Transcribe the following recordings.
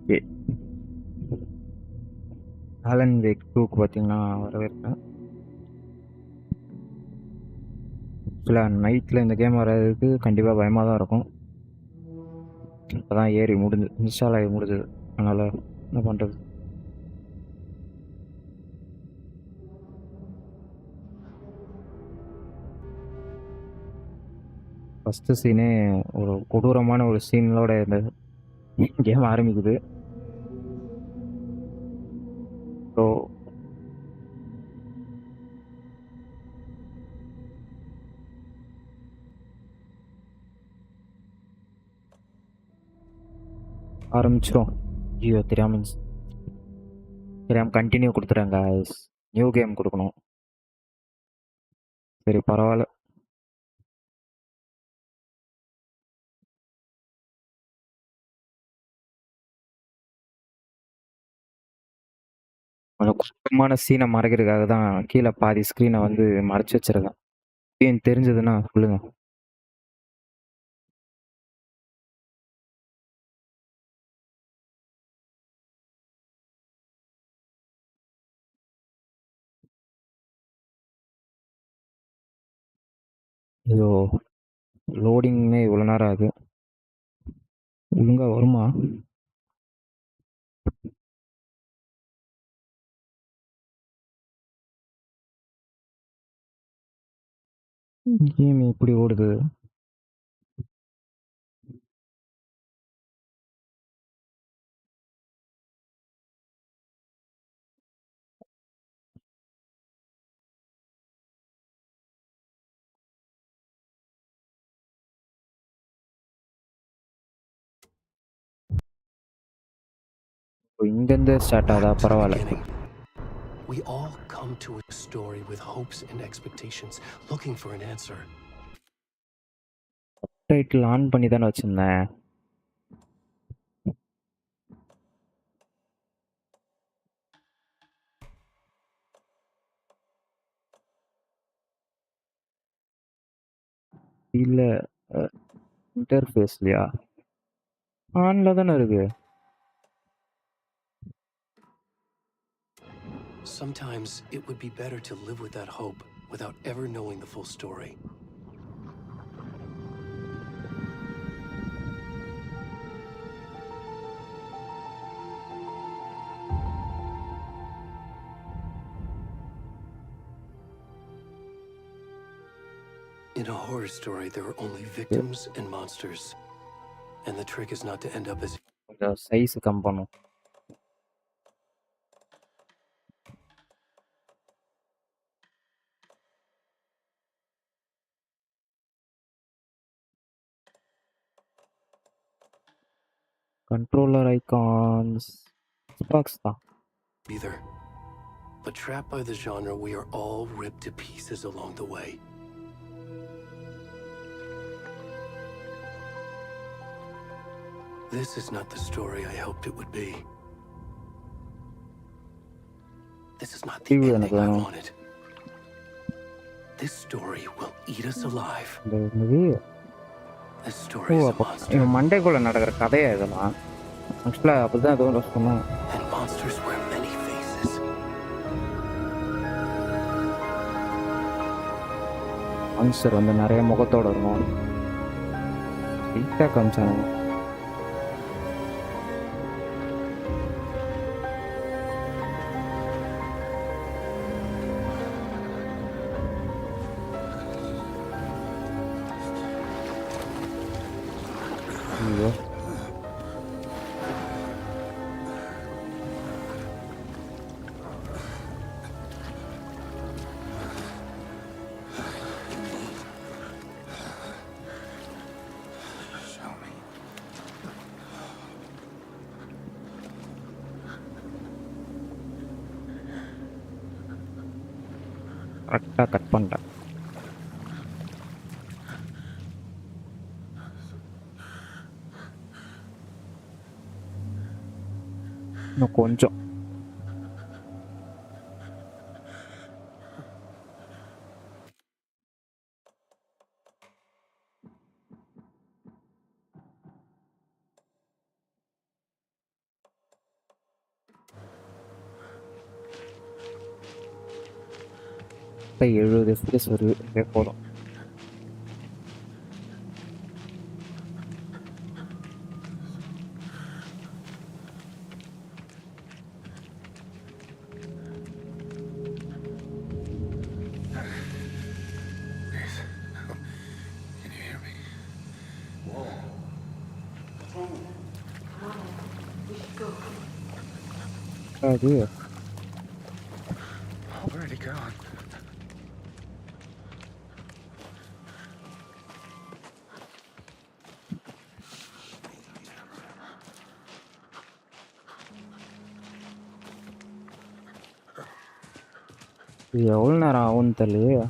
Okay. Alan wake 2க்கு பார்த்தீங்கன்னா வரவேற்கிறேன். ஆக்சுவலாக நைட்டில் இந்த கேம் வர்றதுக்கு கண்டிப்பாக பயமாக தான் இருக்கும். இப்போ தான் ஏறி இன்ஸ்டால் ஆகி முடிஞ்சது. அதனால் என்ன பண்ணுறது. ஃபஸ்ட்டு சீனே ஒரு கொடூரமான ஒரு சீனோட இந்த கேம் ஆரம்பிக்குது. ஸோ ஆரம்பிச்சிடும். ஐயோ தெரியாமல் கண்டினியூ கொடுத்துட்றேங்க. நியூ கேம் கொடுக்கணும். சரி பரவாயில்ல. அந்த கொடூரமான சீனை மறைக்கிறதுக்காக தான் கீழே பாதி ஸ்க்ரீனை வந்து மறைச்சி வச்சிருக்கேன். ஏன் தெரிஞ்சதுன்னா சொல்லுங்க. ஐயோ லோடிங்னே இவ்வளோ நேரம் ஆகுது. ஒழுங்கா வருமா? கேம் இப்படி ஓடுது. இங்கேருந்து ஸ்டார்ட் ஆகுதா? பரவாயில்ல. We all come to a story with hopes and expectations, looking for an answer. Title on பண்ணி தானே வச்சிருந்தேன். இல்லை இன்டர்ஃபேஸ்லையா? ஆன்ல தானே இருக்கு. Sometimes it would be better to live with that hope without ever knowing the full story. In a horror story, there are only victims and monsters. And the trick is not to end up as... கொஞ்சம் size come பண்ணும். controller icons Xbox தான். Either. But trapped by the genre, we are all ripped to pieces along the way. This is not the story I hoped it would be. This is not the ending I wanted. This story will eat us alive. This story is a monster. மண்டைக்குள்ள நடக்கிற கதையா இதெல்லாம்? ஆக்சுவலா அப்படிதான் ஏதோ சொன்னேன். And monsters wear many faces. Monster வந்து நிறைய முகத்தோட இருக்கும். ஸ்ட்ரைட்டா காமிச்சானுங்க. ஐயோ கரெக்டாக கட் பண்ணிட்டேன். இன்னும் கொஞ்சம். கரெக்டாக 70 FPS வருது. இதே போதும். அது Where'd he go? இது எவ்வளோ நேரம் ஆகும்னு தெரியலையே.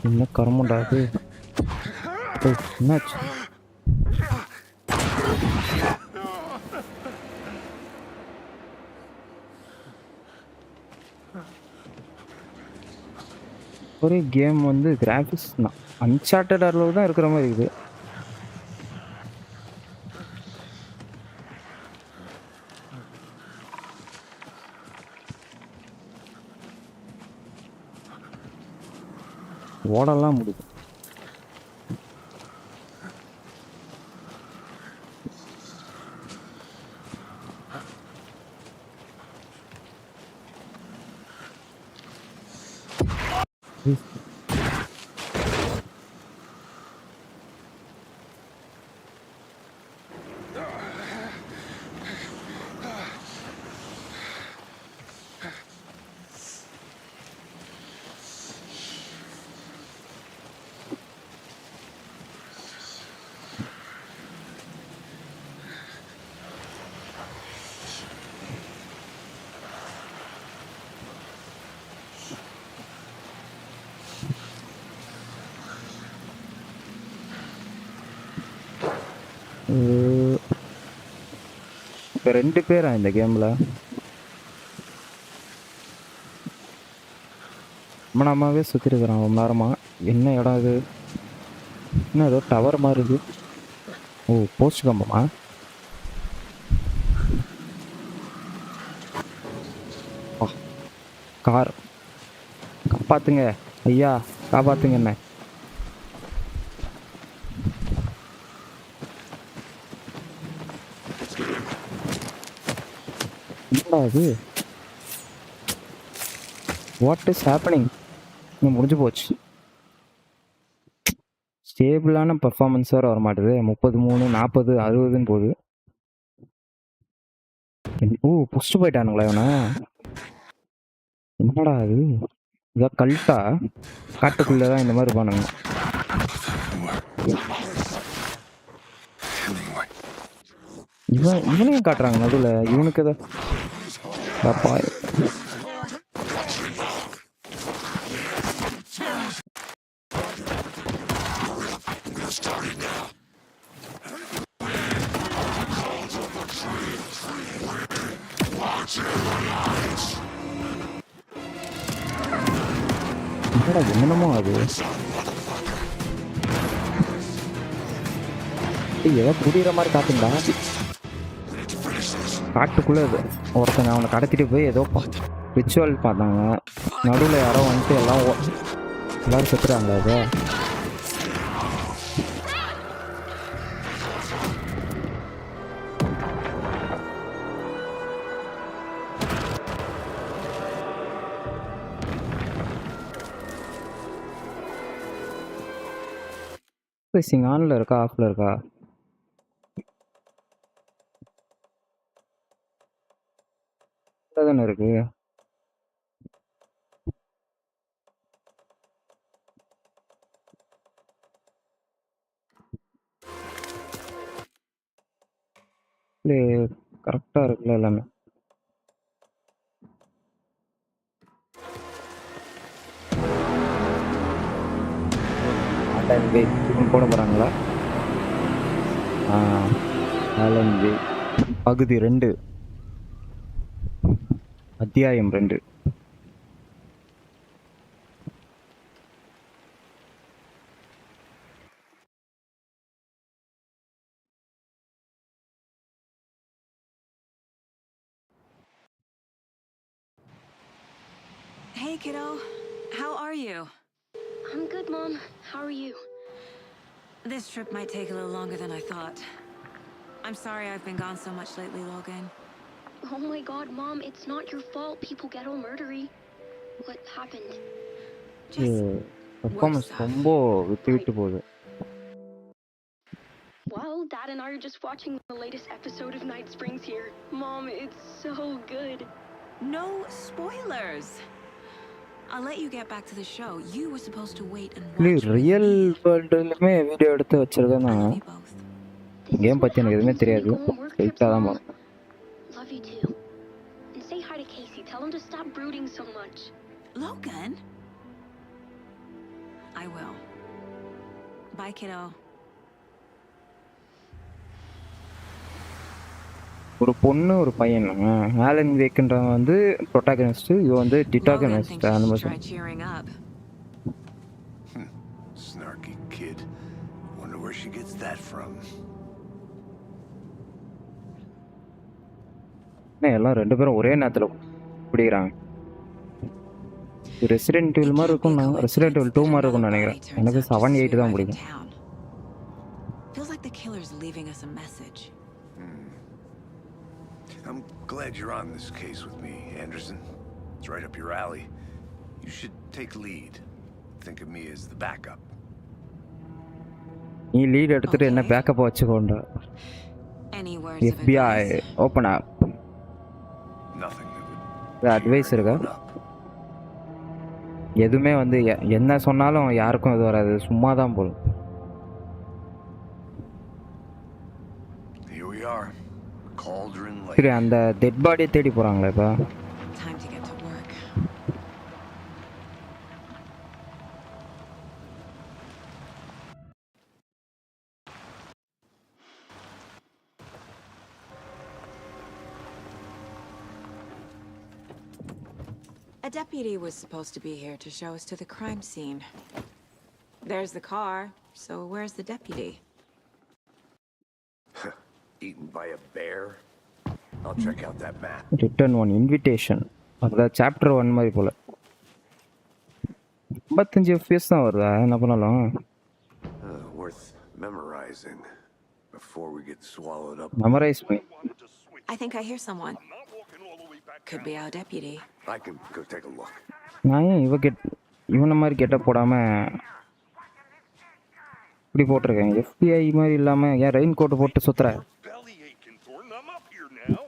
என்ன கருமண்டாது. என்னாச்சு? ஒரே கேம் வந்து கிராஃபிக்ஸ் தான் அன்சார்ட்டட் அளவு தான் இருக்கிற மாதிரி இருக்குது. ஓடலாம் முடியுது. இப்போ 2 பேரா இந்த கேமில்? ரொம்ப நேரமாகவே சுற்றிருக்கிறான். ரொம்ப நேரமாக. என்ன இடம் இது? என்ன ஏதோ டவர் மாதிரி இது. ஓ, போஸ்ட் கம்பமா? கார் காப்பாத்துங்க ஐயா, காப்பாத்துங்க என்ன. என்னடா அது? What is happening? முடிஞ்சு போச்சு. ஸ்டேபிளான பர்ஃபார்மன்ஸ் வேறு வர மாட்டுது. 33, 40, 60ன்னு போகுது. ஓ, புஷ்டு போயிட்டானுங்களா இவனை? என்னடா அது? இதான் கல்ட்டா? காட்டுக்குள்ளே தான் இந்த மாதிரி இருப்பானுங்க. இவனையும் காட்டுறாங்க நடுவில். இவனுக்கு எதை பாய் என்னமோ அது ஏதோ புரியுற மாதிரி காட்டுண்டா. காட்டுக்குள்ளே ஒருத்தங்க அவனை கடத்திட்டு போய் ஏதோ ரிச்சுவல் பார்த்தாங்க. நடுவில் யாரோ வந்துட்டு எல்லாரும் செத்துறாங்க. அது ஆன்ல இருக்கா ஆஃப்ல இருக்கா? தானே இருக்கு. கரெக்டா இருக்குல்ல எல்லாமே. போட போறாங்களா? ஆலன் வே பகுதி 2 அத்தியாயம் 2. Hey, kiddo. How are you? I'm good, Mom. How are you? This trip might take a little longer than I thought. I'm sorry I've been gone so much lately, Logan. Oh my god, Mom, it's not your fault people get all murdery. What happened? Just work performance stuff. ரொம்ப விட்டு விட்டு போகுது. Well, Dad and I are just watching the latest episode of Night Springs here. Mom, it's so good. No spoilers. I'll let you get back to the show. You were supposed to wait and watch with real me. வேர்ல்டுலயுமே video எடுத்து வச்சிருக்கேன். I love நான் you both. This game is what பத்தி எனக்கு எதுவுமே happens when தெரியாது. we go on work trips, ஸ்ட்ரைட்டாக தான் Mom. போனேன். Love you too. And say hi to Casey. Tell him to stop brooding so much. Logan? I will. Bye, kiddo. ஒரு பொண்ணு ஒரு பையன். ஆலன் வேக்ன்றவன் வந்து ப்ரொட்டாகனிஸ்ட், இவ வந்து Logan டிட்டாகனிஸ்ட். thinks you அந்த should மாதிரி try cheering up. Snarky kid. Wonder where she gets that from. எல்லாம் 2 பேரும் ஒரே நேரத்தில் பிடிக்கிறாங்க. ரெசிடென்ட் இவில் மாதிரி இருக்கும். நான் ரெசிடென்ட் இவில் 2 மாதிரி இருக்கும்னு நினைக்கிறேன். எனக்கு 7, 8 தான் பிடிக்கும். Feels like the killer's leaving us a message. I'm glad you're on this case with me, Anderson. It's right up your alley. You should take lead. Think of me as the backup. நீ lead எடுத்துட்டு என்ன backup வச்சுக்கோண்டா. Any words of FBI advice? Open up. Nothing that would advice cheer இருக்கா? anyone up. எதுவுமே வந்து என்ன சொன்னாலும் யாருக்கும் இது வராது, சும்மா தான் போகும். Here we are. Cauldron சரி, Lake. அந்த டெட் பாடியை தேடி போறாங்களே இப்போ. Time to get to work. A deputy was supposed to be here to show us to the crime scene. There's the car, so where's the deputy? Eaten by a bear. I'll check out that map. Return 1 invitation. அதான் chapter 1 மாதிரி போல. 55 FPS தான் வருதா என்ன பண்ணாலும்? Worth memorizing before we get swallowed up. Memorise பண்ணி. I think I hear someone. Could be our deputy. I can go take a look. நான் ஏன் இவனை மாதிரி கெட்ட போடாம இப்படி போட்டிருக்கேன். FBI மாதிரி இல்லாம ஏன் ரெயின் கோட் போட்டு சுத்துற? Belly aching, Thornton. I'm up here now.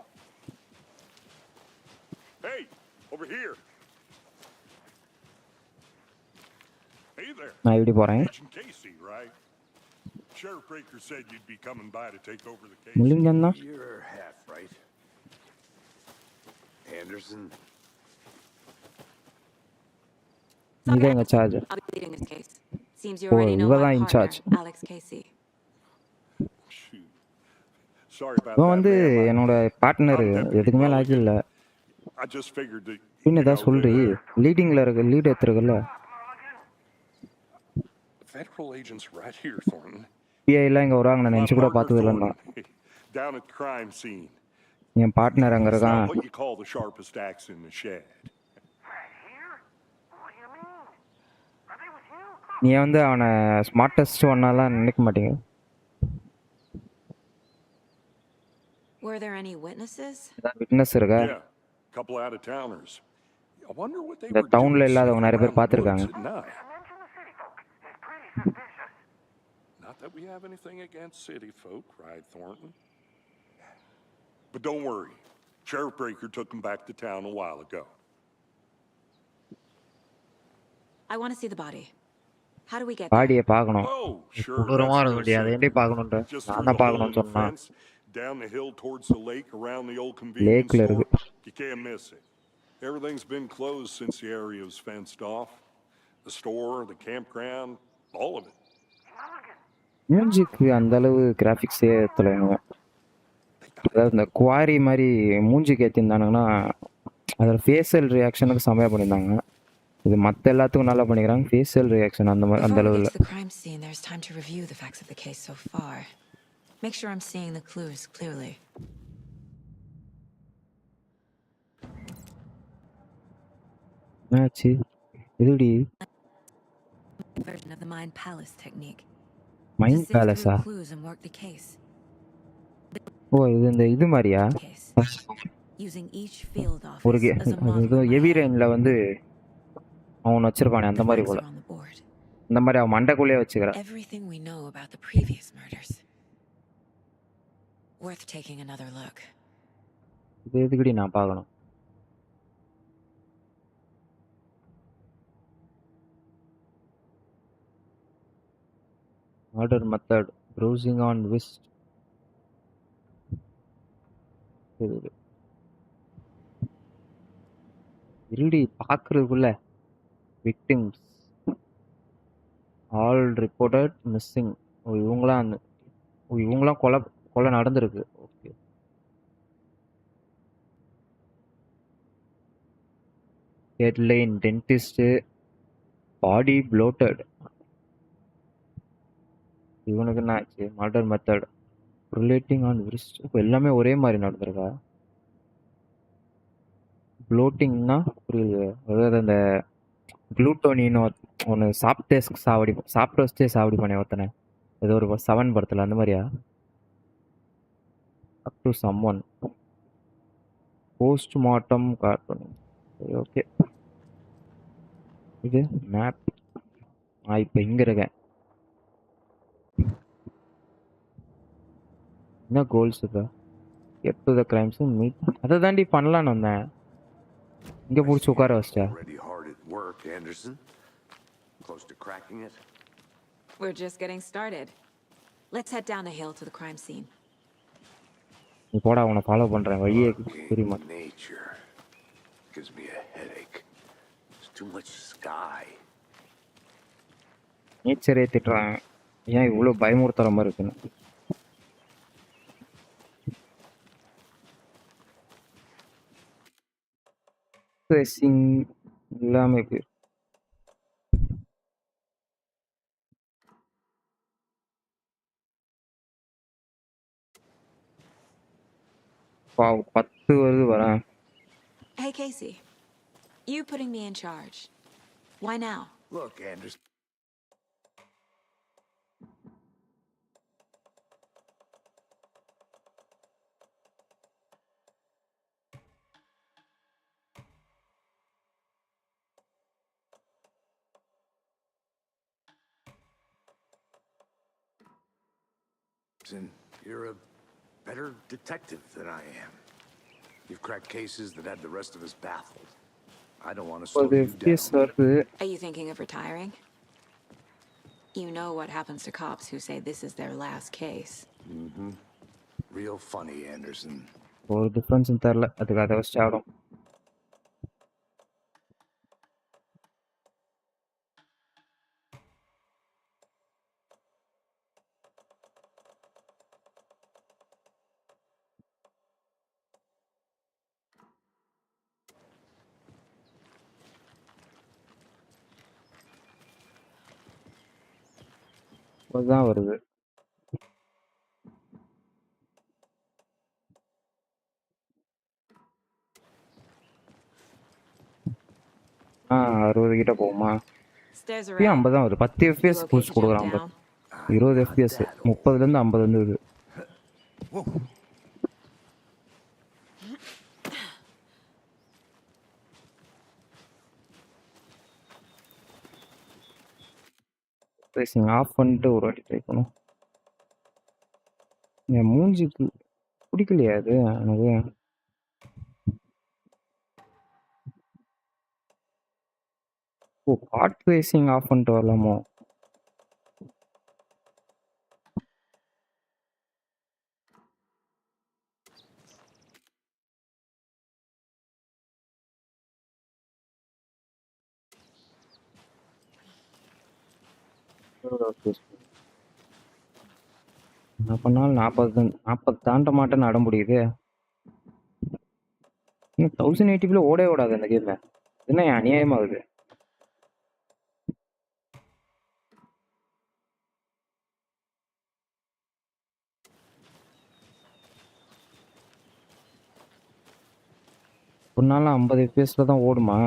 Hey, over here. Hey there. நான் இப்படி போறேன். Agent Casey, right? Sheriff Breaker said you'd be coming by to take over the case. முள்ளிங்கண்ணா. You're half right. Anderson. நீதான் எங்க charge. I'll be leading this case. Seems you Oh, already know you are my in partner, charge. Alex Casey. Shoot. Sorry about இவன் that, வந்து ma'am. என்னோட partner, எதுக்குமே லாக்கி இல்லை. I just figured that பின்ன ஏதாவது சொல்றி. லீடிங்ல இருக்க lead எடுத்துருக்கல. federal agents right here, Thornton. FBI எல்லாம் இங்க வராங்க, நான் நினைச்சு கூட பார்த்தது இல்லைன்னா. Down at the crime scene. N partner அங்க It's இருக்கான். not what you call the sharpest axe in the shed. நீ வந்து அவனை ஸ்மார்ட்டஸ்ட் ஒன்னாலாம் நினைக்க மாட்டீங்க. Were there any witnesses? Witness இருக்கா? Yeah, couple out of towners. I wonder what they இந்த were டவுன்ல doing இல்லாதவங்க நிறைய பேர் around the பார்த்துருக்காங்க. woods at night. Not that we have anything against city folk, right, Thornton? But don't worry. Sheriff Breaker took them back to town a while ago. I want to see the body. How do we get there? பாடியை பார்க்கணும். Oh, sure. கொடூரமா that's இருக்க முடியாது. real எப்படி simple. பார்க்கணுன்ற? Just நான் through தான் the hole in பார்க்கணும்னு the சொன்னான். fence, down the hill towards the lake, around the old convenience லேக்ல store. இருக்கு. You can't miss it. Everything's been closed since the area was fenced off. The store, the campground, all of it. Music அந்த அளவு கிராஃபிக்ஸே ஏற்றலைங்க. அதாவது இந்த quarry மாதிரி மூஞ்சிக்கு ஏற்றிருந்தானுங்கன்னா அதில் facial ரியாக்ஷனுக்கு செம்மையாக பண்ணியிருந்தாங்க. இது மற்ற எல்லாத்துக்கும் நல்லா பண்ணிக்கிறாங்க. ஃபேஷியல் ரியாக்ஷன் அந்த மாதிரி அந்த Before we get அளவில். to the crime scene, there's time to review the facts of the case so far. Make sure I'm seeing the clues clearly. என்னாச்சு? இதுடி Version of the Mind Palace technique. To mind sift through பேலஸா? clues and work the case. ஓ இது இந்த இது மாதிரியா? Case. Using each field ஒரு office as a அது model ஏதோ in my heavy head. ரெயினில் வந்து அவன் வச்சிருப்பானே அந்த The மாதிரி facts போல. are on the board. இந்த மாதிரி அவன் மண்டைக்குள்ளேயே வச்சுக்கிறான். Everything we know about the previous murders. Worth taking another look. இது எதுக்குடி நான் பார்க்கணும்? ஆர்டர் மெத்தட் ப்ரௌசிங் ஆன் விஸ்ட். இருடி பார்க்கறதுக்குள்ள victims all reported missing. Oh இவங்களாம் கொலை கொலை நடந்திருக்கு. Okay. Headline dentist body bloated. இவனுக்கு என்ன ஆச்சு? மர்டர் மெத்தட் ரிலேட்டிங் ஆன் விஸ்ட். இப்போ எல்லாமே ஒரே மாதிரி நடந்திருக்கா? ப்ளோட்டிங்னா புரியுது. அதாவது அந்த குளூட்டோனின்னு ஒன்று சாப்பிட்டு வச்சே சாவடி பண்ணி ஒருத்தனை ஏதோ ஒரு 7 படத்தில் அந்த மாதிரியா? Up to some one postmortem cartoon. சரி ஓகே. இது மேப். நான் இப்போ இங்கே இருக்கேன். என்ன கோல்ஸ் இப்போ? கெட் டு த கிரைம்ஸும் மீட். அதை தாண்டி பண்ணலான்னு வந்தேன். இங்கே பிடிச்சி உட்கார வச்சிட்டா? Already hard at work, Anderson. Close to cracking it. We're just getting started. Let's head down the hill to the crime scene. நீ போடா, உன்னை ஃபாலோ பண்ணுறேன். வழியே தெரியுமா? Arcane nature gives me a headache. There's too much sky. நேச்சரே திட்டுறான். ஏன் இவ்வளோ பயமுறுத்துற மாதிரி இருக்குன்னு. ட்ரெஸ்ஸிங் எல்லாமே இருக்கு. வாவ் 10 வருது வரேன். Hey, Casey. You putting me in charge. Why now? Look, Anderson. You're a better detective than I am. You've cracked cases that had the rest of us baffled. I don't want to slow ஒரு you FPS down. வருது. Are you thinking of retiring? You know what happens to cops who say this is their last case. Real funny, Anderson. ஒரு டிஃப்ரென்ஸும் தெரில. அதுக்கு அதை வச்சு ஆடும். அதுதான் வருது. ஆ 60 கிட்ட போகுமா? Stairs are இப்பயும் out. 50 தான் வருது. 10 You FPS okay boost to jump கொடுக்குறான். down? 20 FPS 30லேருந்து 50 இருந்தது. ப்ரைஸிங் ஆஃப் பண்ணிட்டு ஒரு வாட்டி ட்ரை பண்ணும். என் மூஞ்சிக்கு பிடிக்கலையா அது எனக்கு? ஓ கார்ட் ப்ரைஸிங் ஆஃப் பண்ணிட்டு வரலாமோ? என்ன பண்ணாலும் 40 தாண்ட மாட்டேன்னு அடம் பிடிக்குது. இன்னும் 1080p ஓடவே ஓடாது அந்த கேம். என்ன அநியாயமாகுது. ஒரு நாள் 50 fps தான் ஓடுமா?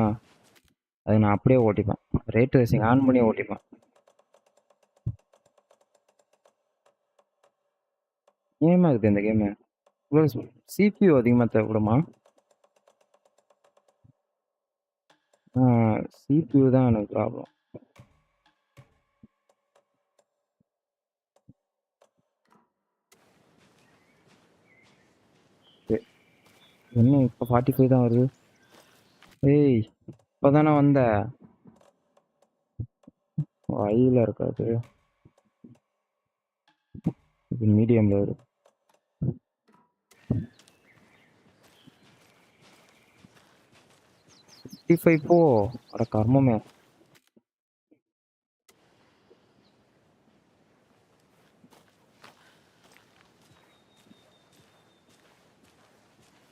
அது நான் அப்படியே ஓட்டிப்பேன். ரேட் ரேசிங் ஆன் பண்ணி ஓட்டிப்பேன். அநியாயமாகுது இந்த கேமு. CPU அதிகமாக தேவைப்படுமா? CPU தான் எனக்கு ப்ராப்ளம். என்ன இப்போ 45 தான் வருது. ஏய் இப்போதானே வந்த ஐயில் இருக்காது. இது மீடியமில் வரும். 55 போ. அட கர்மமே.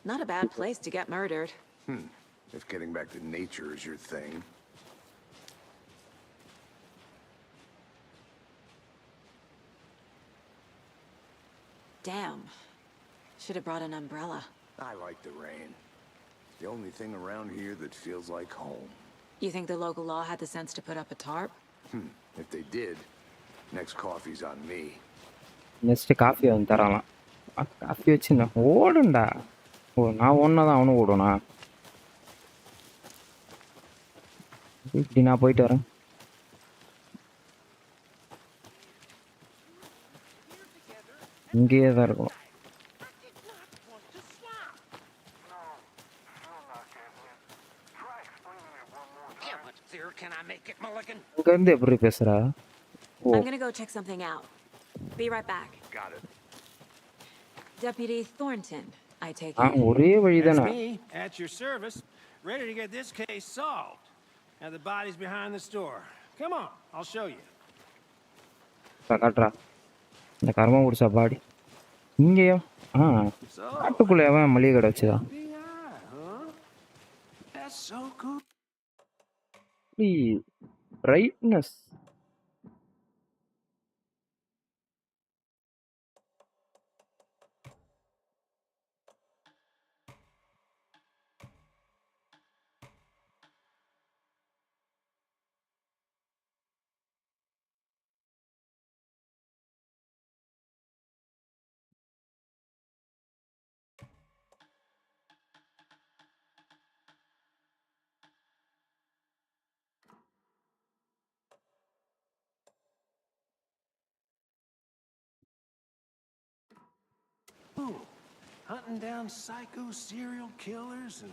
Not a bad place to get murdered. If getting back to nature is your thing. Damn. Should have brought an umbrella. I like the rain. The only thing around here that feels like home. You think the local law had the sense to put up a tarp? If they did, next coffee's on me. Next coffee வந்து தராலாம். Coffee வச்சு நான் ஓடுண்டா. ஓ நான் ஒன்றா தான் அவனும் ஓடுவனா? இப்படி நான் போயிட்டு வரேன். இங்கேயே தான் இருக்கும். இங்கேருந்து எப்படி பேசுகிறா? ஓ I'm gonna go check something out. Be right back. Got it. Deputy Thornton, I take ah it. ஒரே வழி That's தானே. me, at your service, ready to get this case solved. Now the body's behind the store. Come on, I'll show you. காட்டுறா இந்த கர்மம் குடிச்சா பாடி. இங்கேயோ காட்டுக்குள்ளே அவன் மளிகை கடை வச்சுதான். FBI, huh? That's so cool. Brightness Hunting down psycho serial killers and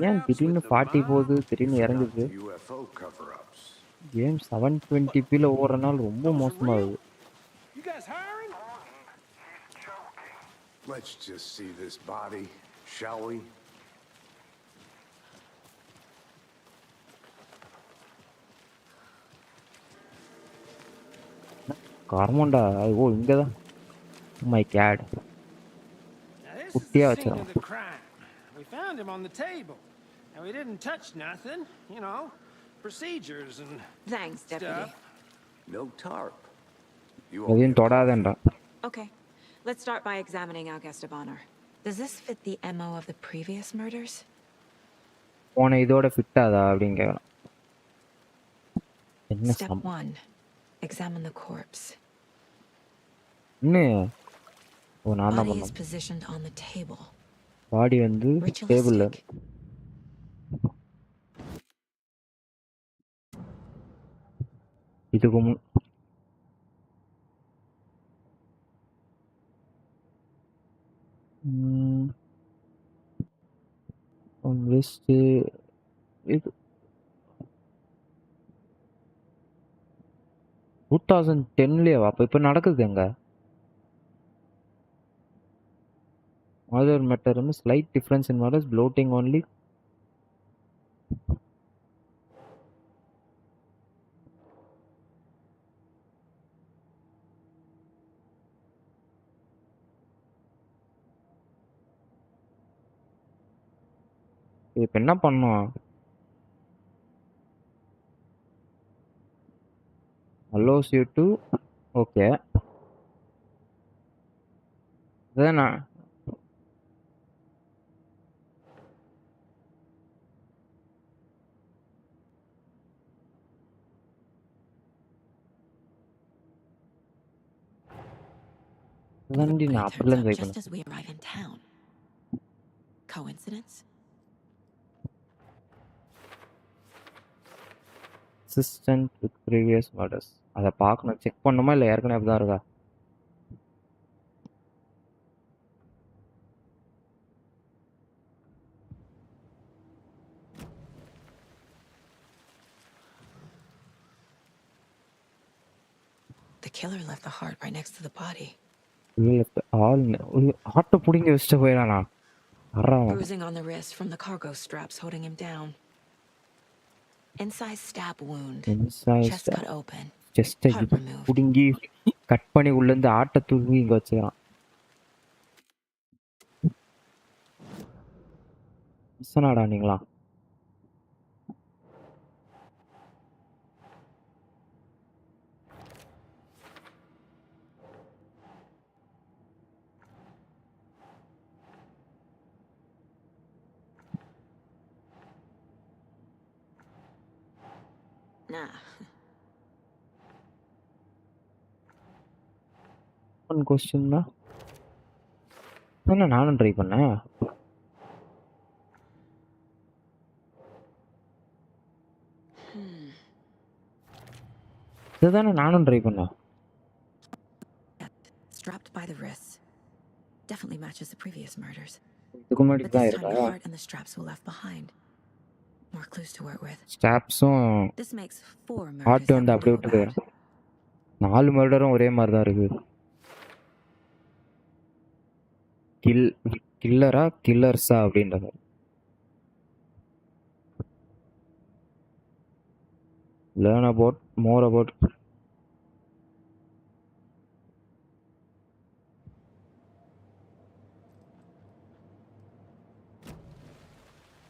ஏன் shootouts திடீர்னு with the 40 mob. போகுது திடீர்னு Not இறங்குது. the UFO cover-ups. கேம் 720pல ஓடுறனால ரொம்ப மோசமாகுது. You guys hiring? Let's just see this body, shall we? கர்மண்டா. ஓ இங்கே தான். My cat. Now this is குட்டியா the scene வச்சிடும். of the crime. We found him on the table. And we didn't touch nothing, you know, procedures and Thanks, Deputy. stuff. No tarp. You எதையும் okay? தொடாதேன்றா. Okay, let's start by examining our guest of honor. Does this fit the MO of the previous murders? போன இதோட ஃபிட்டாதா அப்படின்னு கேட்கலாம். என்ன Step 1. Examine the corpse. இன்னும் ஓ நான் தான் Body is பண்ணேன். positioned on the table. பாடி வந்து டேபிளில் Ritualistic. இதுக்கு முன் வெஸ்ட்டு இது 2010லயே அப்போ இப்போ நடக்குது எங்க other matter is slight difference in models bloating only. இப்போ என்ன பண்ணோம்? allows you to ஓகே அதான் நான் அதான்டி நான் Turns அப்படிலாம் up ட்ரை just பண்ணேன். as we arrive in town. Coincidence? Assistant with previous orders. அதை பார்க்கணும், செக் பண்ணுமா இல்லை ஏற்கனவே அப்படி தான் இருக்கா? The killer left the heart right next to the body. Auto பிடிங்கி வச்சுட்டு போயிடானா? Bruising on the wrist from the cargo straps holding him down. Inside stab wound. Chest cut open. செஸ்ட்டை பிடுங்கி கட் பண்ணி உள்ளேருந்து ஆட்டை தூக்கி இங்கே வச்சுக்கிறான். மிஸ்ஸனாடா நீங்களா? Nah. ஒன் கொஸ்டின் தான் என்ன நானும் ட்ரை பண்ணேன். இதுதானே நானும் ட்ரை பண்ணேன். Strapped by the wrists. Definitely matches the previous murders. இதுக்கு முன்னாடி But தான் this time இருக்கா? the heart and the straps were left behind. More clues to work with. ஸ்டாப்ஸும் This makes 4 murders. ஹார்ட் வந்து that we அப்படியே know விட்டுது. about. 4 மர்டரும் ஒரே மாதிரி தான் இருக்கு. கில்லரா கில்லர்ஸா அப்படின்றது. Learn about more about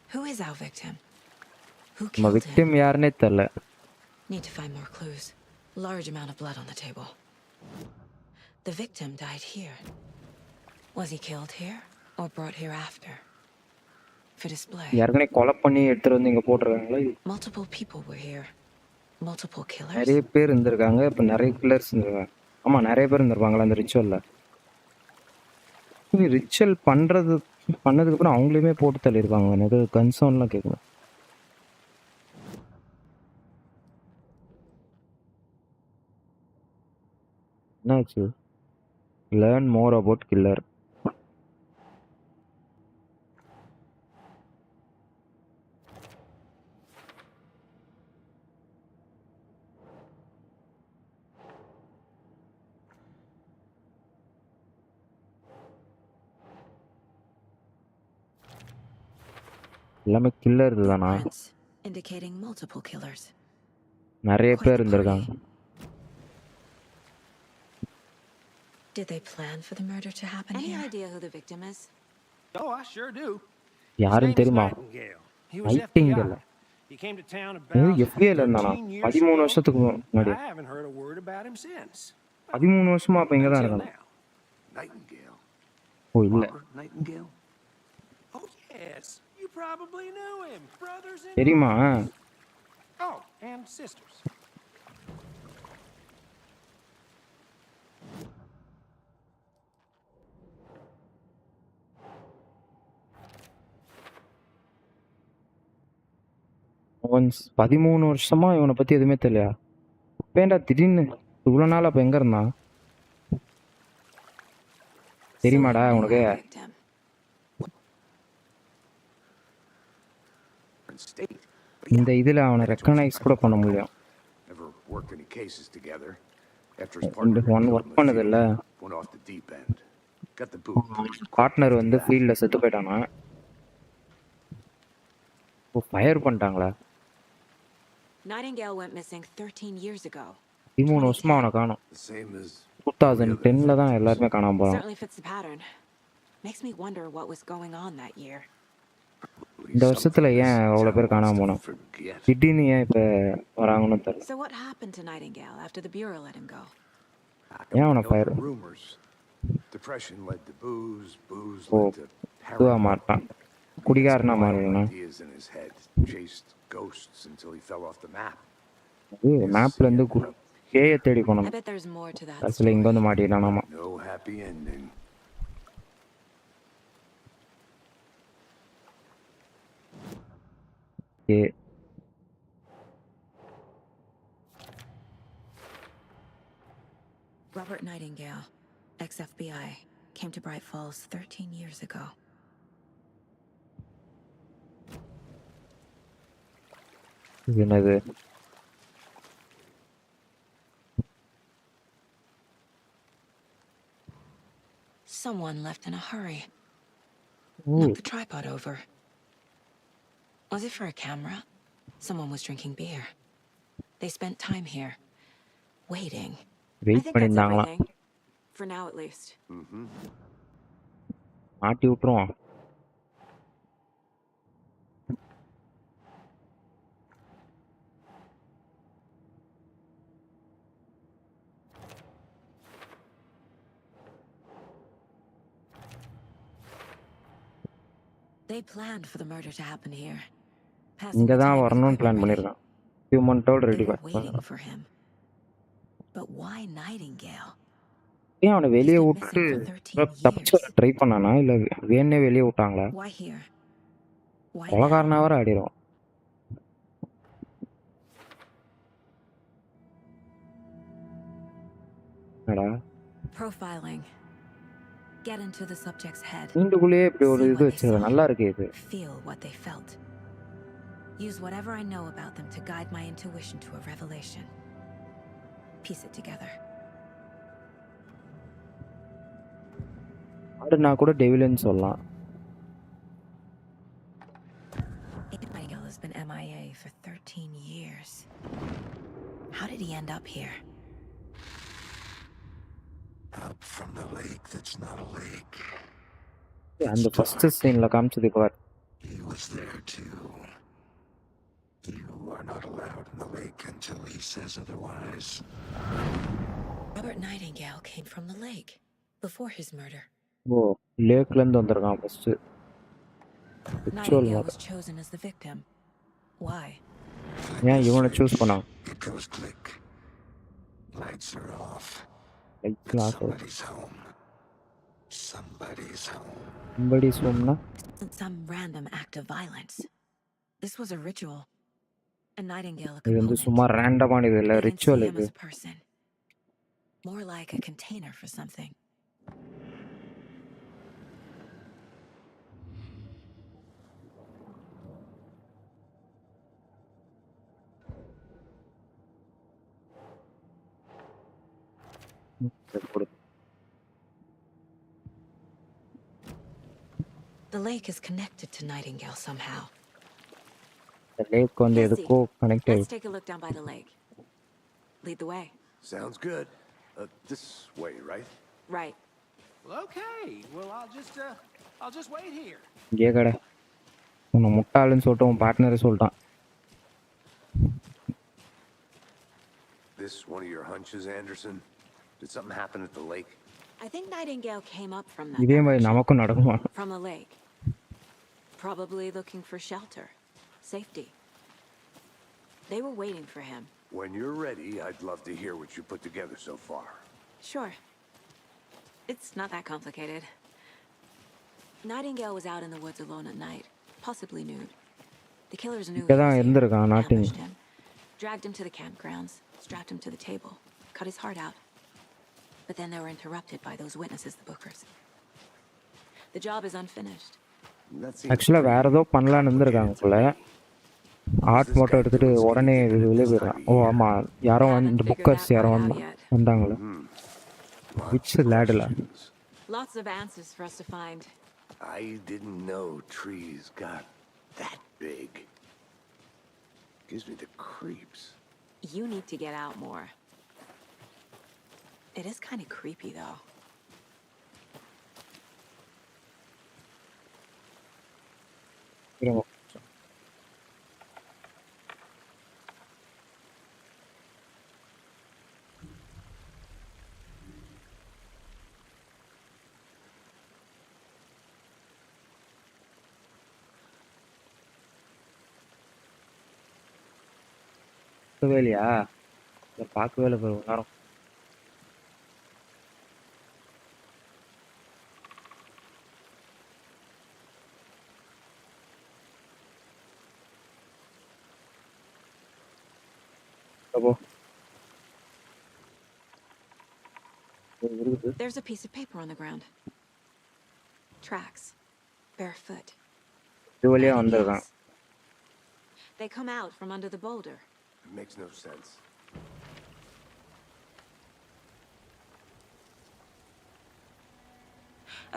Who is our victim? Who நம்ம killed him? விக்டிம் யாருன்னே தெரில. Need to find more clues. Large amount of blood on the table. The victim died here. Was he killed here or brought here after? For display. யாருக்குனே கொலை பண்ணி எடுத்துட்டு வந்து இங்க போட்டுருக்காங்களா? Multiple people were here. Multiple killers. நிறைய பேர் இருந்திருக்காங்க. இப்போ நிறைய கில்லர்ஸ் இருந்திருக்காங்க. ஆமா நிறைய பேர் இருந்திருப்பாங்களா அந்த ரிச்சுவல்ல. ரிச்சுவல் பண்ணதுக்கு அப்புறம் அவங்களையுமே போட்டு தள்ளியிருப்பாங்க. எனக்கு கன்சர்ன்லாம் கேட்கணும். என்னாச்சு? Learn more about killer. எல்லாமே கில்லர் தானா? Prints indicating multiple killers. நிறைய Quite பேர் the இருந்திருக்காங்க. party. Did they plan for the murder to happen here? Any idea who the victim is? Oh, I sure do. யாருன்னு தெரியுமா? Nightingale. He was Nightingale. FBI. He came to town about எஃபிஐல இருந்தானா? 13 வருஷத்துக்கு முன்னாடி. I haven't heard a word about him since. 13 வருஷமா அப்ப இங்க தான் Until இருக்கானா? now. Nightingale. ஓ இல்ல. Robert Nightingale? Oh, yes. You probably knew him. Brothers and... தெரியுமா? Oh, and sisters. ஒன்ஸ் 13 வருஷமா இவனை பத்தி எதுவுமே தெரியலையா? இப்பேண்டா திடீர்னு இவ்வளோ நாள் அப்ப எங்க இருந்தான்? தெரியுமாடா So, உனக்கு? victim. State. இந்த இதுல அவனை ரெக்கக்னைஸ் கூட பண்ண முடியும். Never worked any cases together. After his partner one work பண்ணது இல்ல. went off the deep end. Got the boot. Partner வந்து ஃபீல்ட்ல செத்து போயிட்டானா? ஓ ஃபயர் பண்ணிட்டாங்களா? Nightingale went missing 13 years ago. 13 வருஷமா அவனை காணோம். The same as 2010ல தான் எல்லாருமே காணாம போறாங்க. Certainly fits the pattern. Makes me wonder what was going on that year. Probably இந்த something வருஷத்துல this ஏன் அவ்வளோ town பேர் wants காணாம to போனோம்? forget. திடீர்னு ஏன் இப்போ வராங்கன்னு தெரியல. So what happened to Nightingale after the Bureau let him go? ஏன் அவனை Know fire? the rumors. Depression led to booze, booze ஓ led to இதுவாக heroin. மாட்டான், He had some குடிகாரனா wild மாறிடணும். ideas in his head. Chased ghosts until he fell off the map. அது மேப்லேருந்து பேயை தேடி I போனோம். bet there's more to that கடைசியில் இங்கே வந்து story. மாட்டிட்டானாமா. No happy ending. A Robert Nightingale, ex-FBI, came to Bright Falls 13 years ago. இது என்னது? Someone left in a hurry. ஓ Knocked the tripod over. Was it for a camera? Someone was drinking beer. They spent time here, waiting. I wait think that's பண்ணியிருந்தாங்களாம். everything. For now, at least. மாட்டி விட்டுருவான். They planned for the murder to happen here. இங்கே தான் வரணும்னு plan பண்ணியிருக்கான். Human toll They ready were waiting for him. But why Nightingale? ஏன் அவனை வெளியே விட்டுட்டு தப்பிச்சு ட்ரை பண்ணானா இல்லை வேணே வெளியே விட்டாங்களா? Why here? Why now? கொலகாரனா வர ஆடிடும். என்னடா Profiling. Get into the subject's head. நீண்டுக்குள்ளேயே இப்படி ஒரு See இது what they வச்சது saw. நல்லா இருக்கு இது. Feel what they felt. Use whatever I know about them to guide my intuition to a revelation. Piece it together. ஆடுனா கூட டெவில்னு சொல்லலாம். Nightingale has been MIA for 13 years. How did he end up here? Up from the lake that's not a lake. அந்த first சீன்ல காமிச்சது பார். He was there too. You are not allowed in the lake until he says otherwise. Robert Nightingale came from the lake before his murder. ஓ லேக்ல இருந்து வந்திருக்கான் first. Nightingale was chosen as the victim. Why? ஏன் இவனை choose பண்ணான்? It goes click. Lights are off. Lights off. Somebody's home. Somebody's home. somebody சொன்னா Some random act of violence. This was a ritual. A Nightingale இது வந்து component. சும்மா ரேண்டமான இது இல்ல, They didn't see ritual him இது. as a person. More like a container for something. The lake is connected to Nightingale somehow. இந்த லேக் வந்து எதுக்கோ connect Let's ஆயிடுச்சு. take a look down by the lake. Lead the way. Sounds good. This way, right? Right. Well, okay. Well, I'll just wait here. இங்கே கடை உன்னை முட்டாளுன்னு சொல்லிட்டு உன் பார்ட்னரை சொல்லிட்டான். This one of your hunches, Anderson? Did something happen at the lake? I think Nightingale came up from that இதே மாதிரி direction, நமக்கும் நடக்குமா? from the lake. Probably looking for shelter, safety. They were waiting for him. When you're ready, I'd love to hear what you put together so far. Sure. It's not that complicated. Nightingale was out in the woods alone at night, possibly nude. The killers knew he இங்கே தான் was here, இருந்திருக்கான் knotting. ambushed him, dragged him to the campgrounds, strapped him to the table, cut his heart out. But then they were interrupted by those witnesses, the Bookers. The job is unfinished. That seems ஆக்சுவலாக வேற ஏதோ பண்ணலான்னு இருந்திருக்காங்க போல. Art மட்டும் எடுத்துட்டு உடனே வெளியே போயிடறான். ஓ ஆமாம், யாரோ இந்த புக்கர்ஸ் யாரோ வந்தாங்களே. விச் லேடில் Lots of answers for us to find. I didn't know trees got that big. Gives me the creeps. You need to get out more. It is kind of creepy, though. பார்க்கவே இல்லையா? இதை பார்க்கவே இல்லை ஒரு நேரம். அப்போ இருக்குது. There's a piece of paper on the ground. Tracks. Barefoot. இது வழியா Nightingales. வந்திருக்கான். They come out from under the boulder. It makes no sense.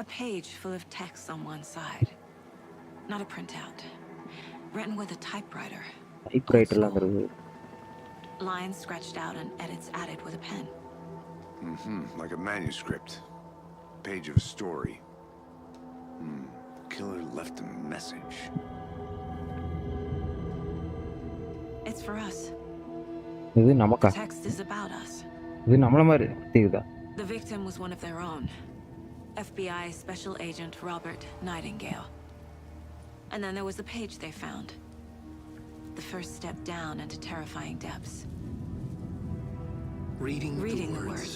A page full of text on one side. Not a printout. Written with a typewriter. டைப்ரைட்டர்லாம் இருக்குது. Lines scratched out and edits added with a pen. Like a manuscript. Page of a story. Killer left a message. It's for us. இது நமக்கா? The text is about us. இது நம்மள மாதிரி தெரியுதா? The victim was one of their own. FBI Special Agent Robert Nightingale. And then there was the page they found. The first step down into terrifying depths. Reading the words.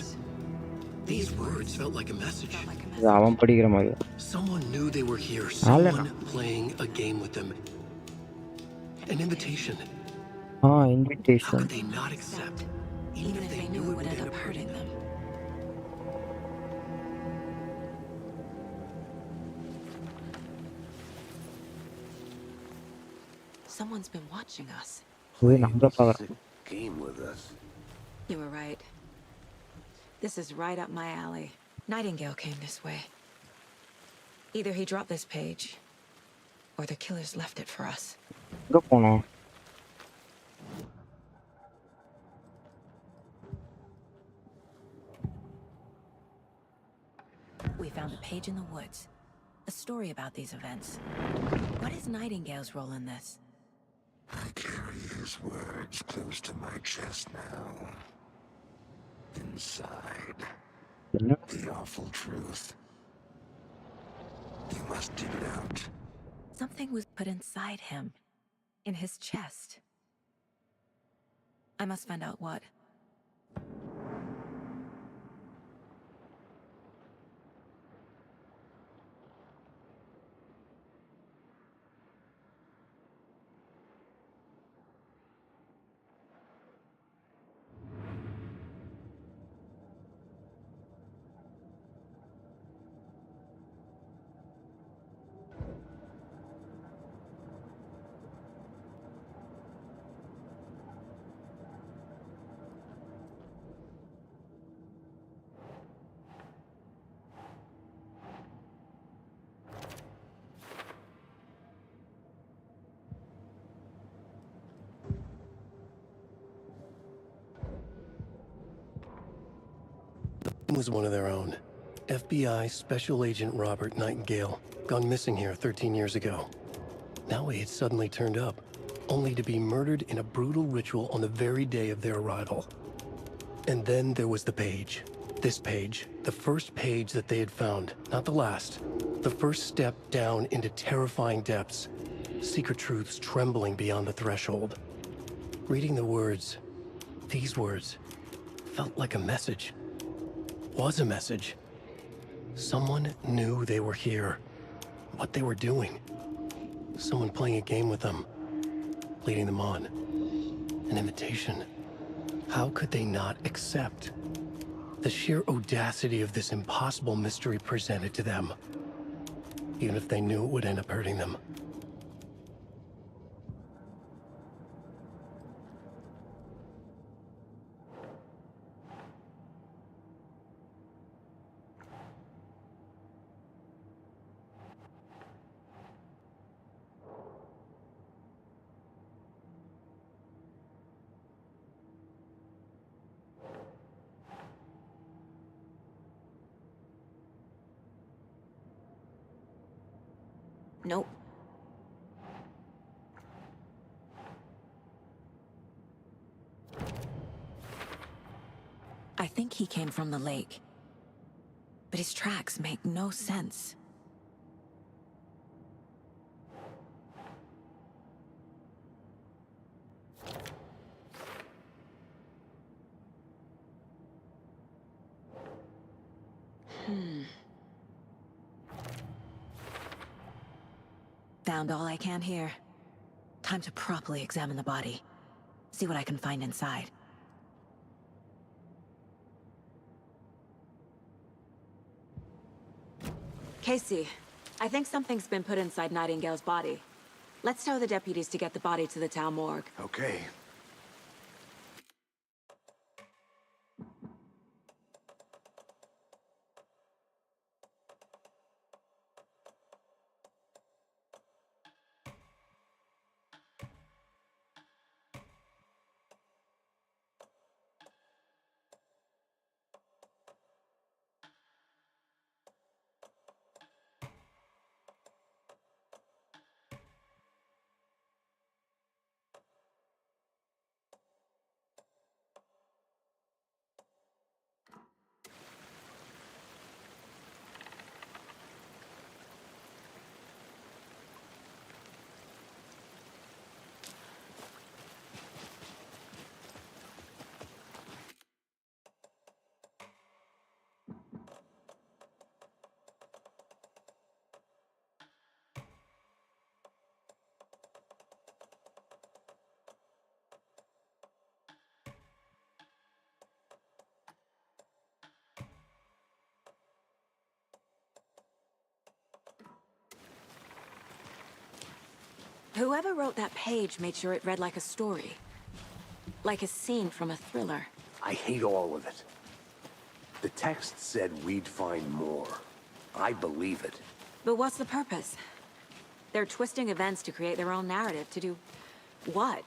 These words felt like a message. Felt like a இது message. அவன் படிக்கிற மாதிரி. Someone knew they were here. Alena. Someone playing a game with them. An invitation. How invitation. could they not accept? Even if they knew it would end up hurting them. Someone's been watching us. இது நம்மள பார்க்குறோம். Game with us. You were right. This is right up my alley. Nightingale came this way. Either he dropped this page, or the killers left it for us. எங்க போனோம்? We found a page in the woods. A story about these events. What is Nightingale's role in this? I carry his words close to my chest now. Inside, என்ன? the awful truth. You must dig it out. Something was put inside him. In his chest. I must find out what. Was one of their own. FBI Special Agent Robert Nightingale, gone missing here 13 years ago. Now he had suddenly turned up, only to be murdered in a brutal ritual on the very day of their arrival. And then there was the page. This page, the first page that they had found, not the last. The first step down into terrifying depths. Secret truths trembling beyond the threshold. Reading the words, these words, felt like a message. Was a message. Someone knew they were here. What they were doing. Someone playing a game with them. Leading them on. An invitation. How could they not accept? The sheer audacity of this impossible mystery presented to them. Even if they knew it would end up hurting them. Nope. I think he came from the lake. But his tracks make no sense. sound all I can hear. Time to properly examine the body. See what I can find inside. Casey, I think something's been put inside Nightingale's body. Let's tell the deputies to get the body to the town morgue. Okay. Whoever wrote that page made sure it read like a story. Like a scene from a thriller. I hate all of it. The text said we'd find more. I believe it. But what's the purpose? They're twisting events to create their own narrative to do what?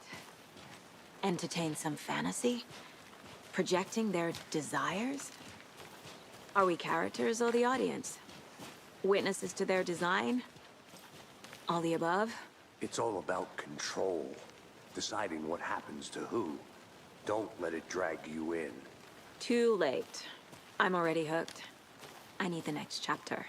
Entertain some fantasy? Projecting their desires? Are we characters or the audience? Witnesses to their design? All the above? It's all about control. Deciding what happens to who. Don't let it drag you in. Too late. I'm already hooked. I need the next chapter.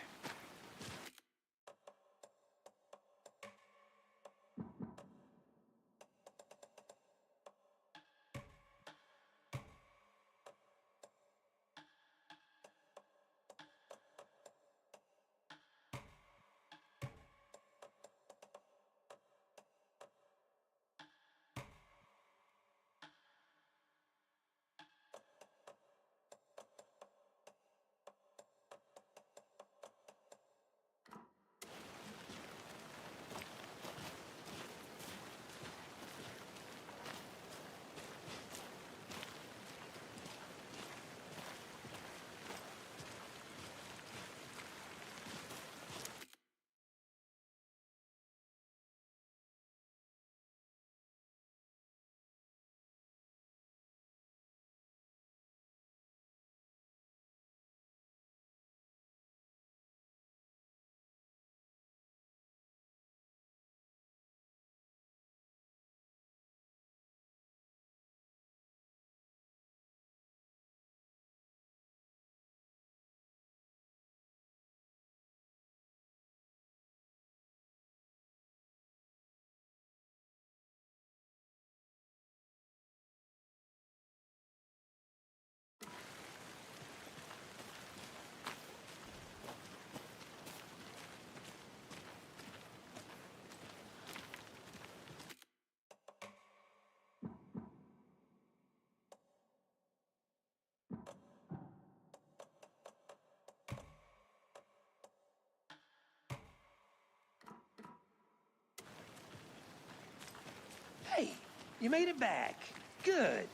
Hey, you made it back. Good.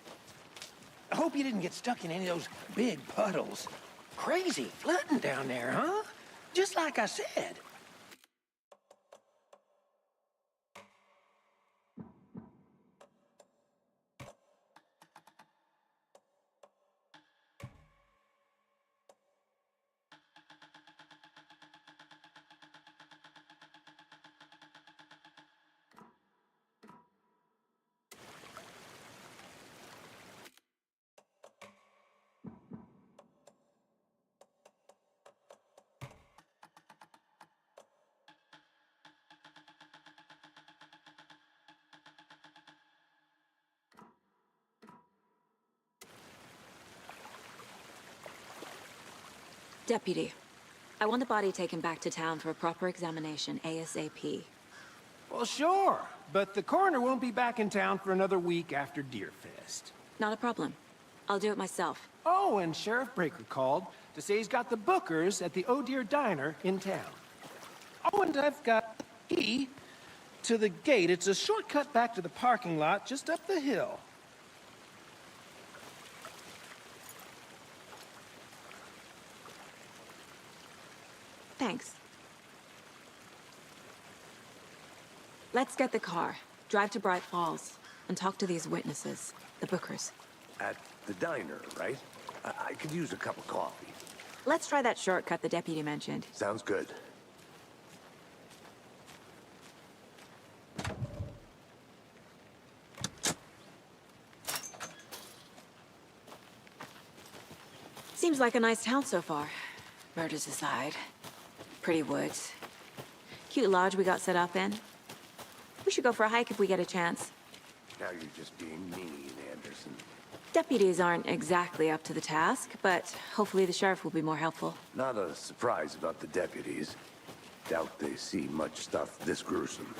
I hope you didn't get stuck in any of those big puddles. Crazy flooding down there, huh? Just like I said. Deputy, I want the body taken back to town for a proper examination ASAP. Well, sure, but the coroner won't be back in town for another week after Deerfest. Not a problem. I'll do it myself. Oh, and Sheriff Breaker called to say he's got the bookers at the Oh Dear Diner in town. Oh, and I've got the key to the gate. It's a shortcut back to the parking lot just up the hill. Thanks. Let's get the car, drive to Bright Falls, and talk to these witnesses, the bookers. At the diner, right? I could use a cup of coffee. Let's try that shortcut the deputy mentioned. Sounds good. Seems like a nice town so far. Murders aside. Pretty woods. Cute lodge we got set up in. We should go for a hike if we get a chance. Now you're just being mean, Anderson. Deputies aren't exactly up to the task, but hopefully the sheriff will be more helpful. Not a surprise about the deputies. Doubt they see much stuff this gruesome.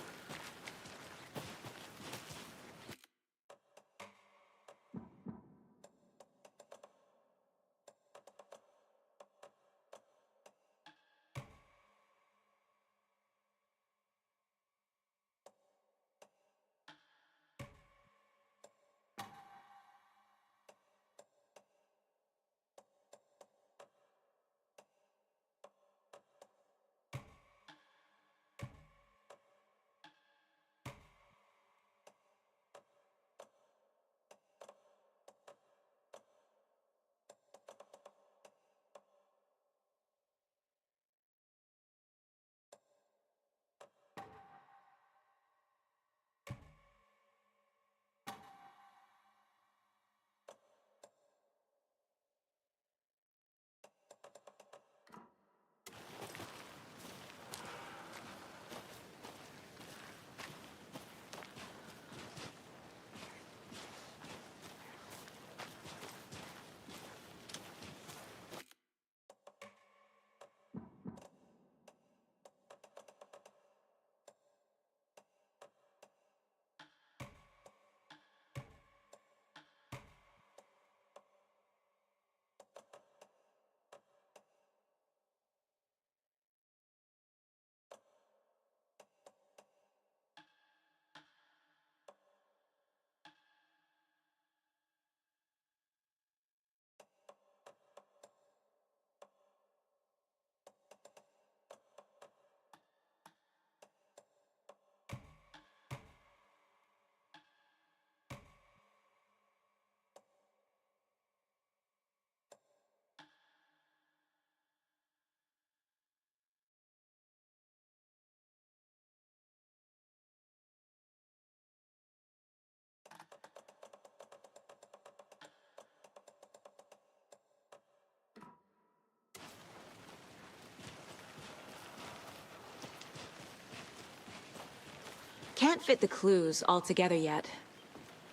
Can't fit the clues all together yet.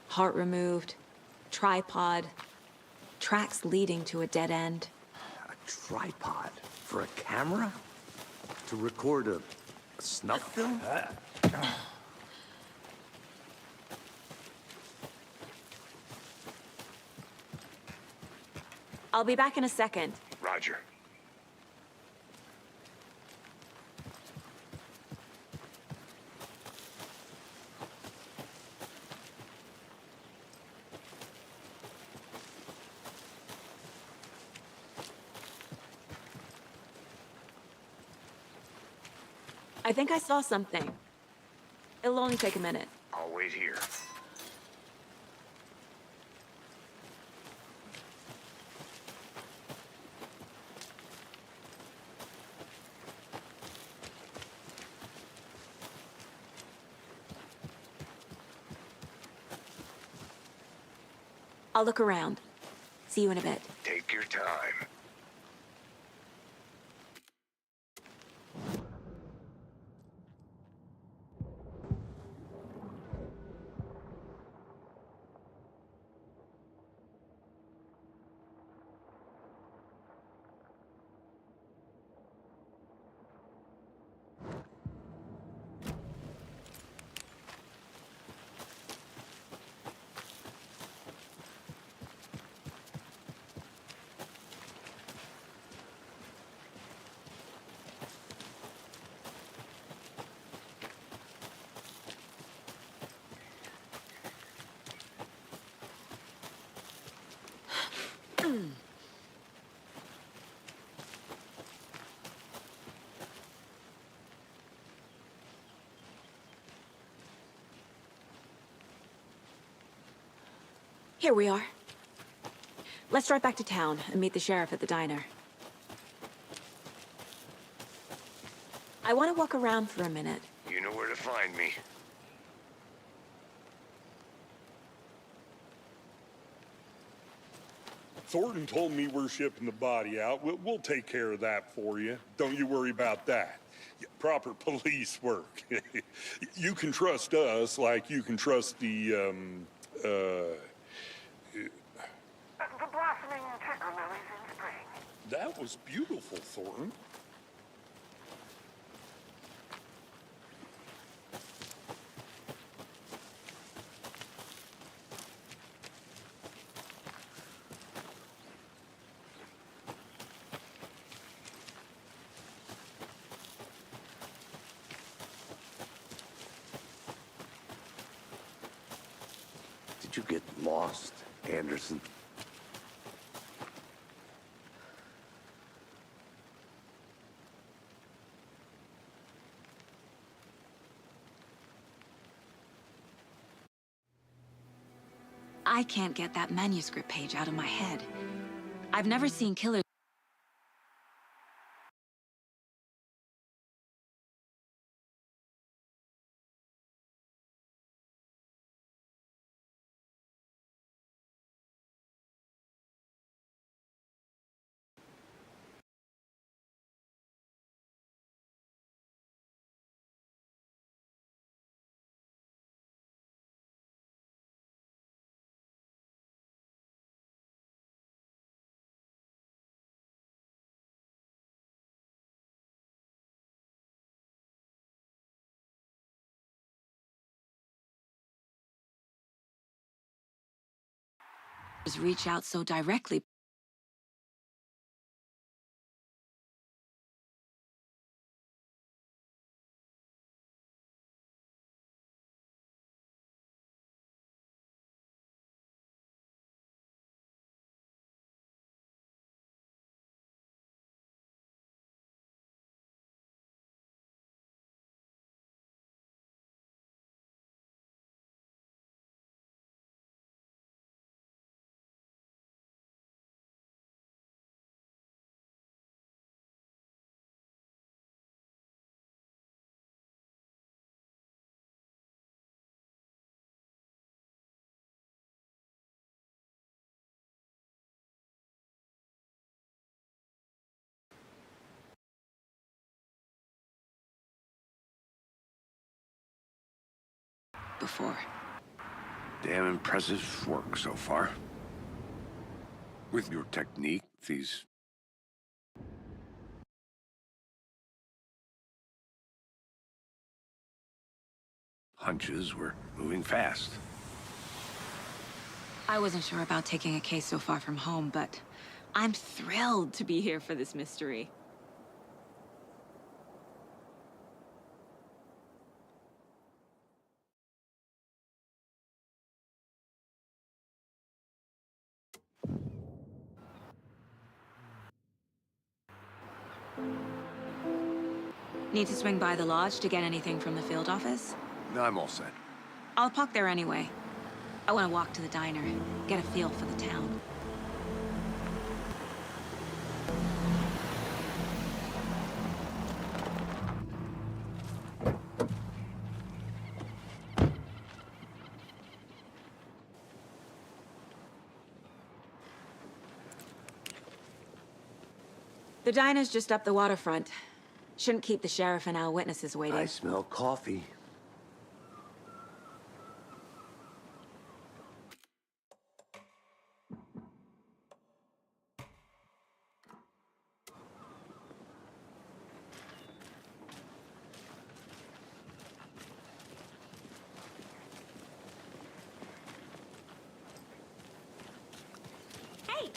Heart removed, tripod, tracks leading to a dead end. A tripod? For a camera? To record a snuff film? I'll be back in a second. Roger. I think I saw something. It'll only take a minute. I'll wait here. I'll look around. See you in a bit. Take your time. Here we are. Let's drive back to town and meet the sheriff at the diner. I want to walk around for a minute. You know where to find me. Thornton told me we're shipping the body out. We'll take care of that for you. Don't you worry about that. Proper police work. You can trust us like you can trust the blossoming tickle lilies in spring. That was beautiful, Thornton. Did you get lost, Anderson? I can't get that manuscript page out of my head. I've never seen killers reach out so directly. Before. Damn impressive work so far. With your technique, these hunches were moving fast. I wasn't sure about taking a case so far from home, but I'm thrilled to be here for this mystery. Need to swing by the lodge to get anything from the field office? No, I'm all set. I'll park there anyway. I want to walk to the diner, get a feel for the town. The diner's just up the waterfront. Shouldn't keep the sheriff and our witnesses waiting. I smell coffee. Hey!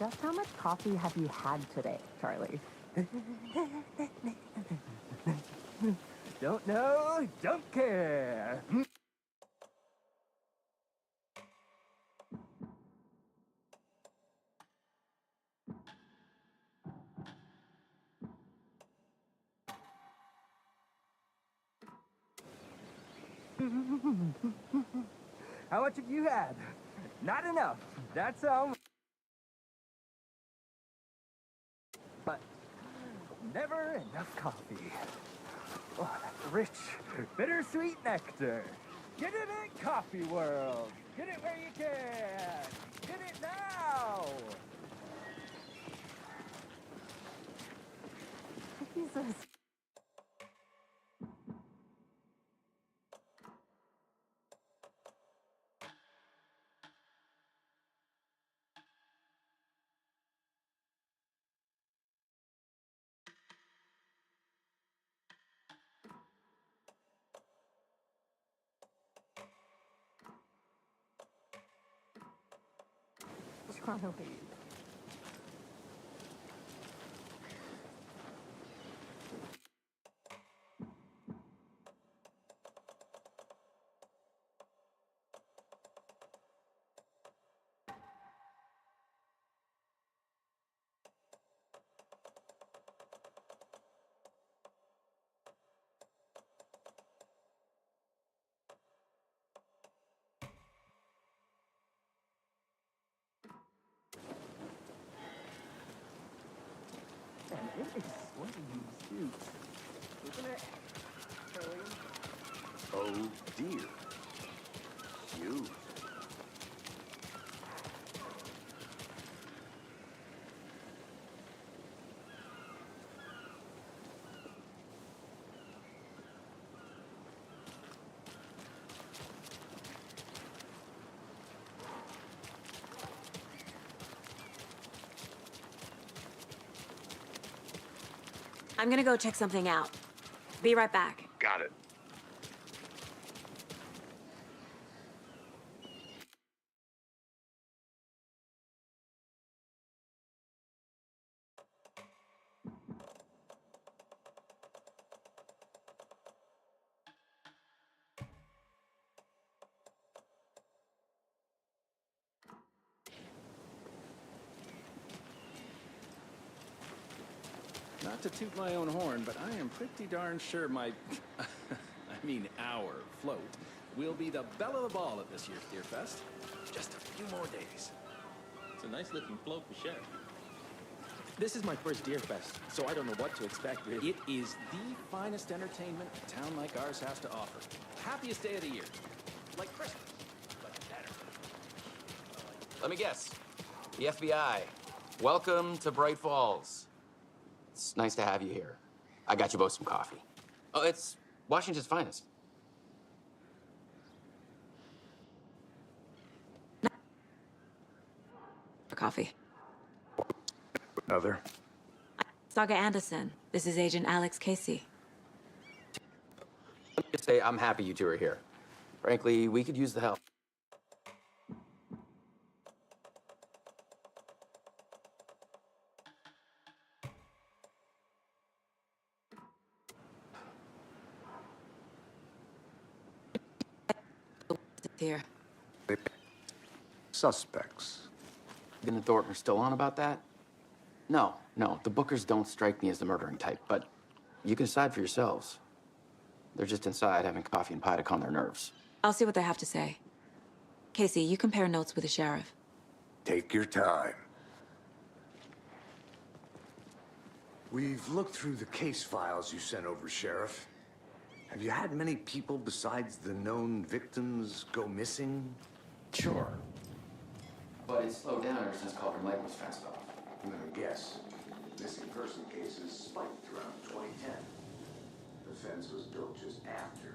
Just how much coffee have you had today, Charlie? Don't know, don't care. How much have you had? Not enough. That's all. But never enough coffee. Oh, that rich, bittersweet nectar. Get it in Coffee World. Get it where you can. Get it now. Jesus. Trying to leave. And it is sweaty suit, isn't it? Oh dear. You. I'm gonna go check something out. Be right back. Got it. Not to toot my own horn, but I am pretty darn sure my, I mean our float will be the belle of the ball at this year's Deer Fest. Just a few more days. It's a nice looking float for sure. This is my first Deer Fest, so I don't know what to expect, really. It is the finest entertainment a town like ours has to offer. Happiest day of the year. Like Christmas, but better. Let me guess. The FBI. Welcome to Bright Falls. It's nice to have you here. I got you both some coffee. Oh, it's Washington's finest. Coffee. Another. Saga Anderson. This is Agent Alex Casey. Let me just say I'm happy you two are here. Frankly, we could use the help. Here. Suspects. Then the Thornton are still on about that? No, the Bookers don't strike me as the murdering type, but you can decide for yourselves. They're just inside having coffee and pie to calm their nerves. I'll see what they have to say. Casey, you compare notes with the sheriff. Take your time. We've looked through the case files you sent over, Sheriff. Have you had many people besides the known victims go missing? Sure. But it's slowed down ever since Culver Lake was fenced off. I'm gonna guess. Missing person cases spiked around 2010. The fence was built just after.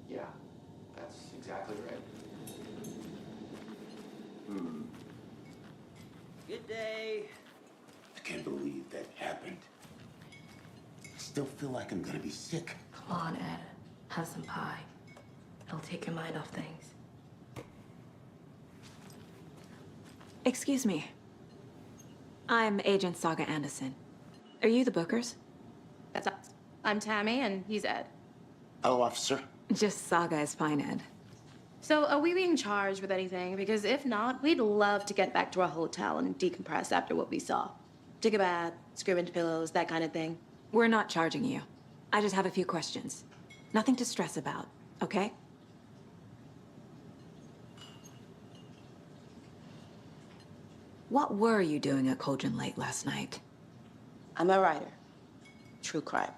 Yeah, that's exactly right. Good day. I can't believe that happened. I still feel like I'm gonna be sick. Come on, Ed. Have some pie. It'll take your mind off things. Excuse me. I'm Agent Saga Anderson. Are you the Bookers? That's us. I'm Tammy, and he's Ed. Hello, officer. Just Saga is fine, Ed. So, are we being charged with anything? Because if not, we'd love to get back to our hotel and decompress after what we saw. Take a bath, scream into pillows, that kind of thing. We're not charging you. I just have a few questions. Nothing to stress about, okay? What were you doing at Cauldron Lake last night? I'm a writer. True crime.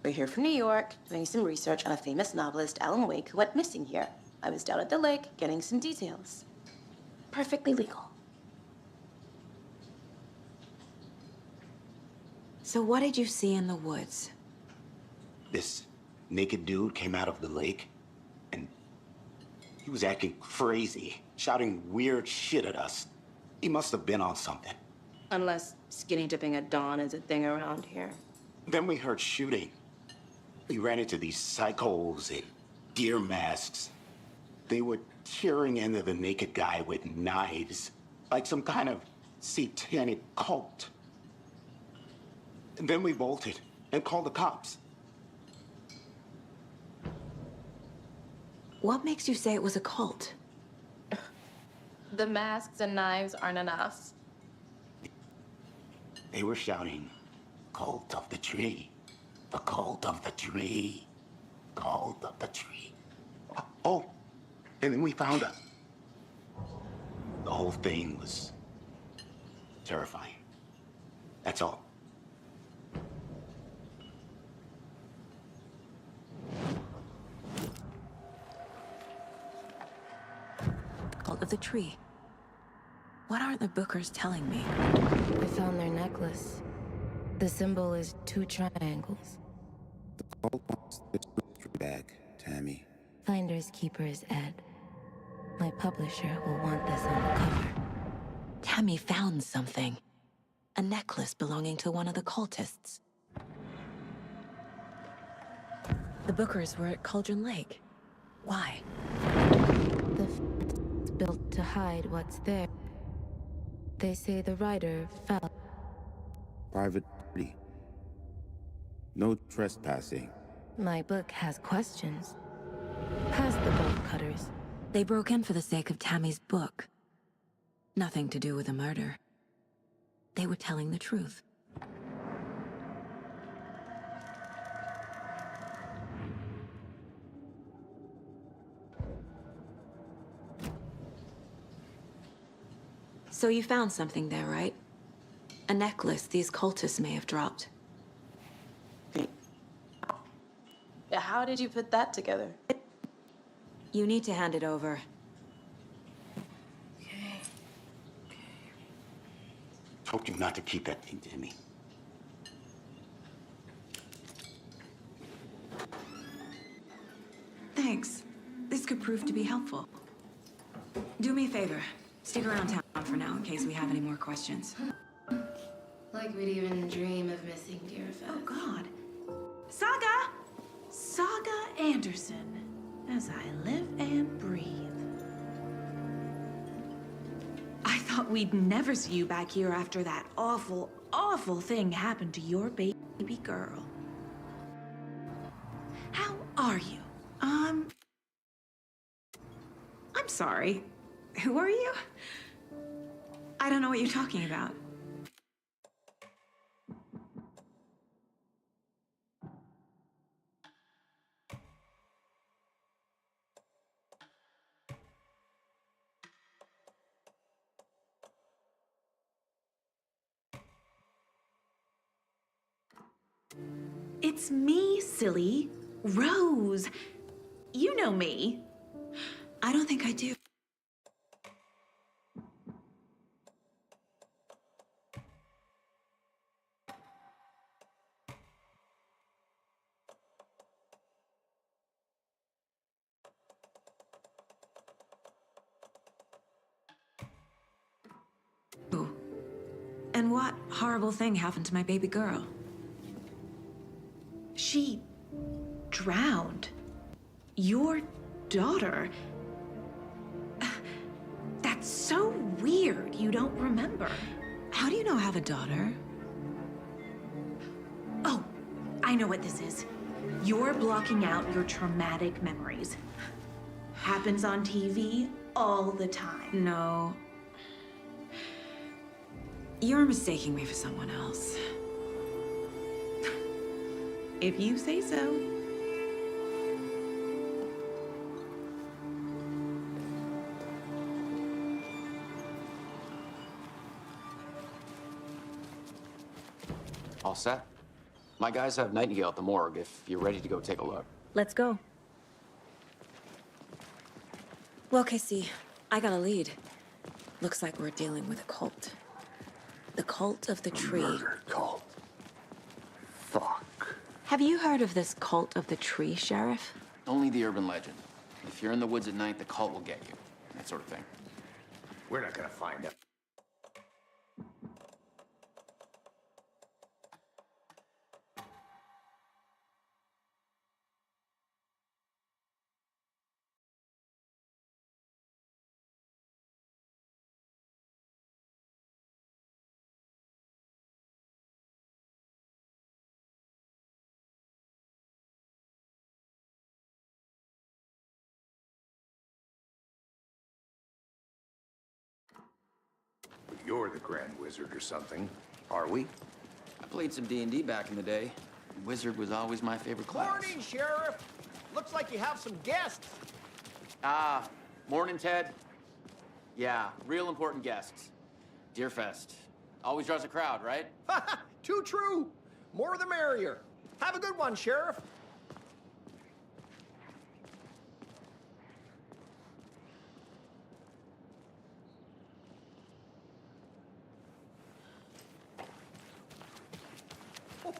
We're here from New York, doing some research on a famous novelist, Alan Wake, who went missing here. I was down at the lake, getting some details. Perfectly legal. So what did you see in the woods? This naked dude came out of the lake, and he was acting crazy, shouting weird shit at us. He must have been on something. Unless skinny dipping at dawn is a thing around here. Then we heard shooting. We ran into these psychos in deer masks. They were tearing into the naked guy with knives, like some kind of satanic cult. And then we bolted and called the cops. What makes you say it was a cult? The masks and knives aren't enough. They were shouting, "Cult of the tree, the cult of the tree, cult of the tree." Oh, and then we found us. The whole thing was terrifying. That's all. Cult of the tree. What aren't the Bookers telling me? We found their necklace. The symbol is 2 triangles. The cult wants this mystery back, Tammy. Finders keepers, Ed. My publisher will want this on the cover. Tammy found something. A necklace belonging to one of the cultists. The Bookers were at Cauldron Lake. Why? The fence built to hide what's there. They say the rider fell. Private property. No trespassing. My book has questions. Past the bolt cutters. They broke in for the sake of Tammy's book. Nothing to do with the murder. They were telling the truth. So you found something there, right? A necklace these cultists may have dropped. How did you put that together? You need to hand it over. Told you not to keep that thing to me. Thanks. This could prove to be helpful. Do me a favor. Stick around town for now in case we have any more questions. Like we'd even dream of missing Deerfest. Oh, God. Saga! Saga Anderson. As I live and breathe. I thought we'd never see you back here after that awful, awful thing happened to your baby girl. How are you? I'm sorry. Who are you? I don't know what you're talking about. It's me, silly. Rose. You know me. I don't think I do. And what horrible thing happened to my baby girl? She drowned. Your daughter. That's so weird you don't remember. How do you know I have a daughter? Oh, I know what this is. You're blocking out your traumatic memories. Happens on TV all the time. No. You're mistaking me for someone else. If you say so. All set? My guys have Nightingale at the morgue if you're ready to go take a look. Let's go. Well, Casey, I got a lead. Looks like we're dealing with a cult. The cult of the tree. Murder cult. Fuck. Have you heard of this cult of the tree, Sheriff? Only the urban legend. If you're in the woods at night, the cult will get you. That sort of thing. We're not gonna find out. You're the Grand Wizard or something, are we? I played some D&D back in the day. Wizard was always my favorite class. Morning, Sheriff. Looks like you have some guests. Ah, morning, Ted. Yeah, real important guests. Deerfest. Always draws a crowd, right? Too true. More the merrier. Have a good one, Sheriff.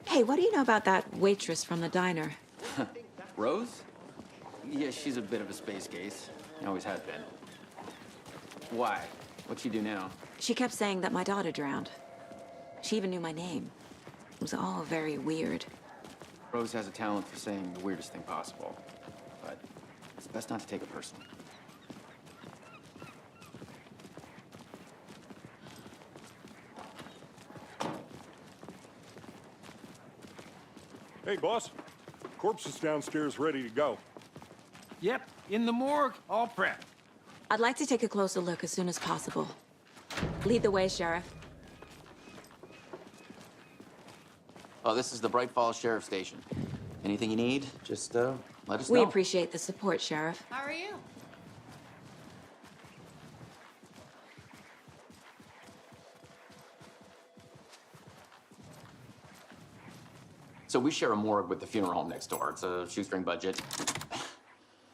Hey, what do you know about that waitress from the diner? Rose? Yeah, she's a bit of a space case. Always has been. Why? What'd she do now? She kept saying that my daughter drowned. She even knew my name. It was all very weird. Rose has a talent for saying the weirdest thing possible. But it's best not to take it personally. Hey, boss. Corpse is downstairs ready to go. Yep, in the morgue, all prepped. I'd like to take a closer look as soon as possible. Lead the way, Sheriff. Oh, this is the Bright Falls Sheriff Station. Anything you need, just let us know. We appreciate the support, Sheriff. How are you? So we share a morgue with the funeral home next door. It's a shoestring budget.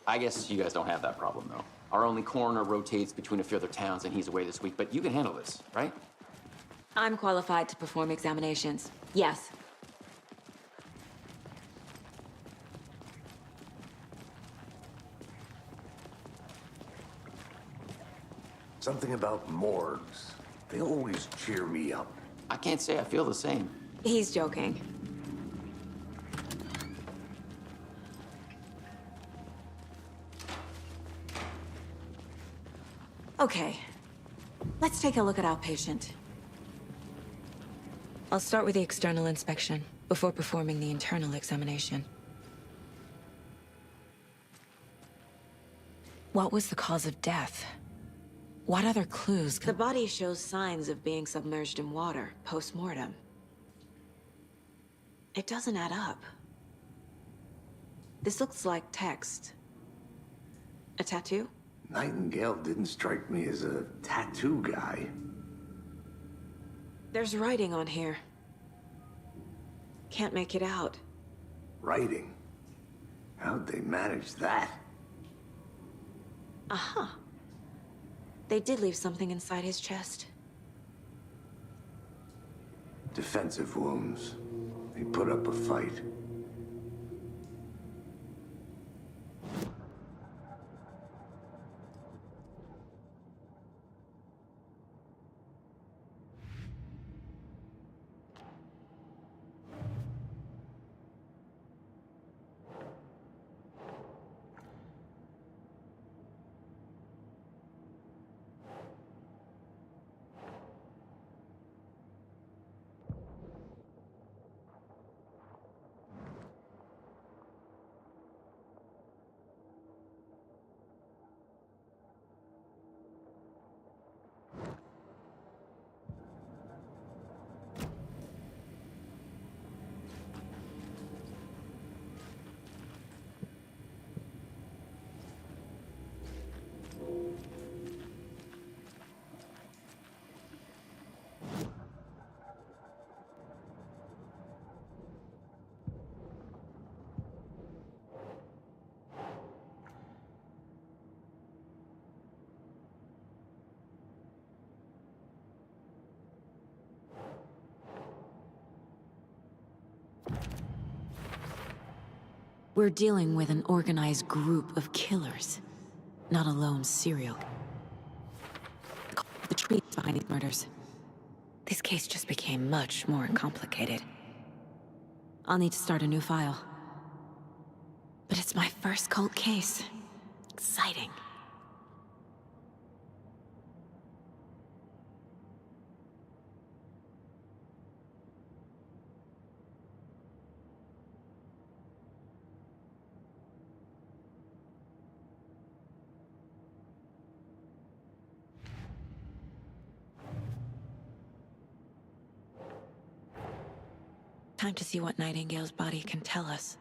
I guess you guys don't have that problem, though. Our only coroner rotates between a few other towns, and he's away this week. But you can handle this, right? I'm qualified to perform examinations. Yes. Something about morgues. They always cheer me up. I can't say I feel the same. He's joking. Okay, let's take a look at our patient. I'll start with the external inspection before performing the internal examination. What was the cause of death? What other clues? The body shows signs of being submerged in water post-mortem. It doesn't add up. This looks like text. A tattoo? Nightingale didn't strike me as a tattoo guy. There's writing on here. Can't make it out. Writing? How'd they manage that? Aha. They did leave something inside his chest. Defensive wounds. He put up a fight. We're dealing with an organized group of killers, not a lone serial. The tree behind these murders. This case just became much more complicated. I'll need to start a new file. But it's my first cult case. Exciting. Time to see what Nightingale's body can tell us.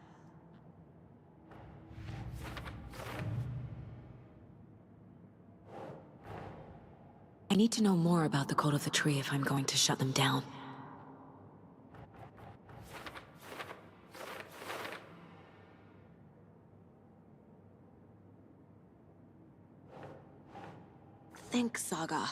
I need to know more about the code of the tree if I'm going to shut them down. Think, Saga.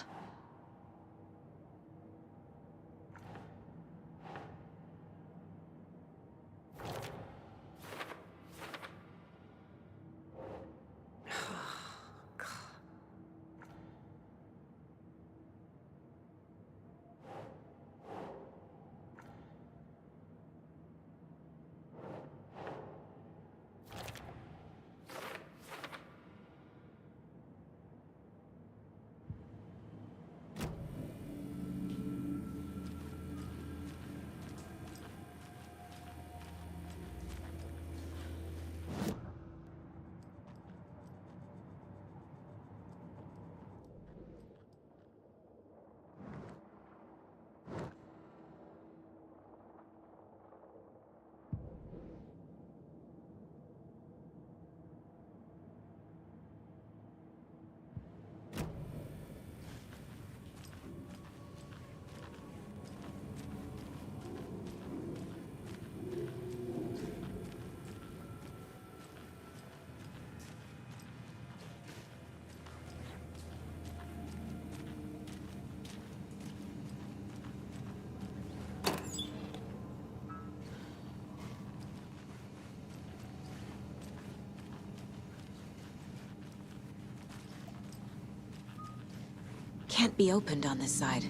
Can't be opened on this side.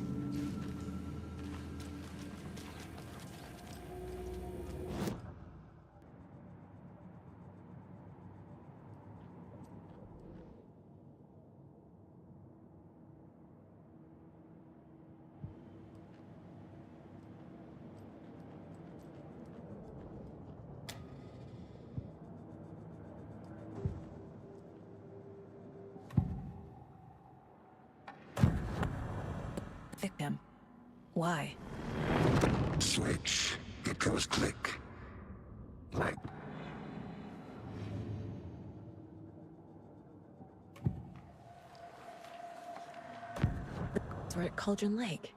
Victim. Why? Switch. It goes click. Like. We're at Cauldron Lake.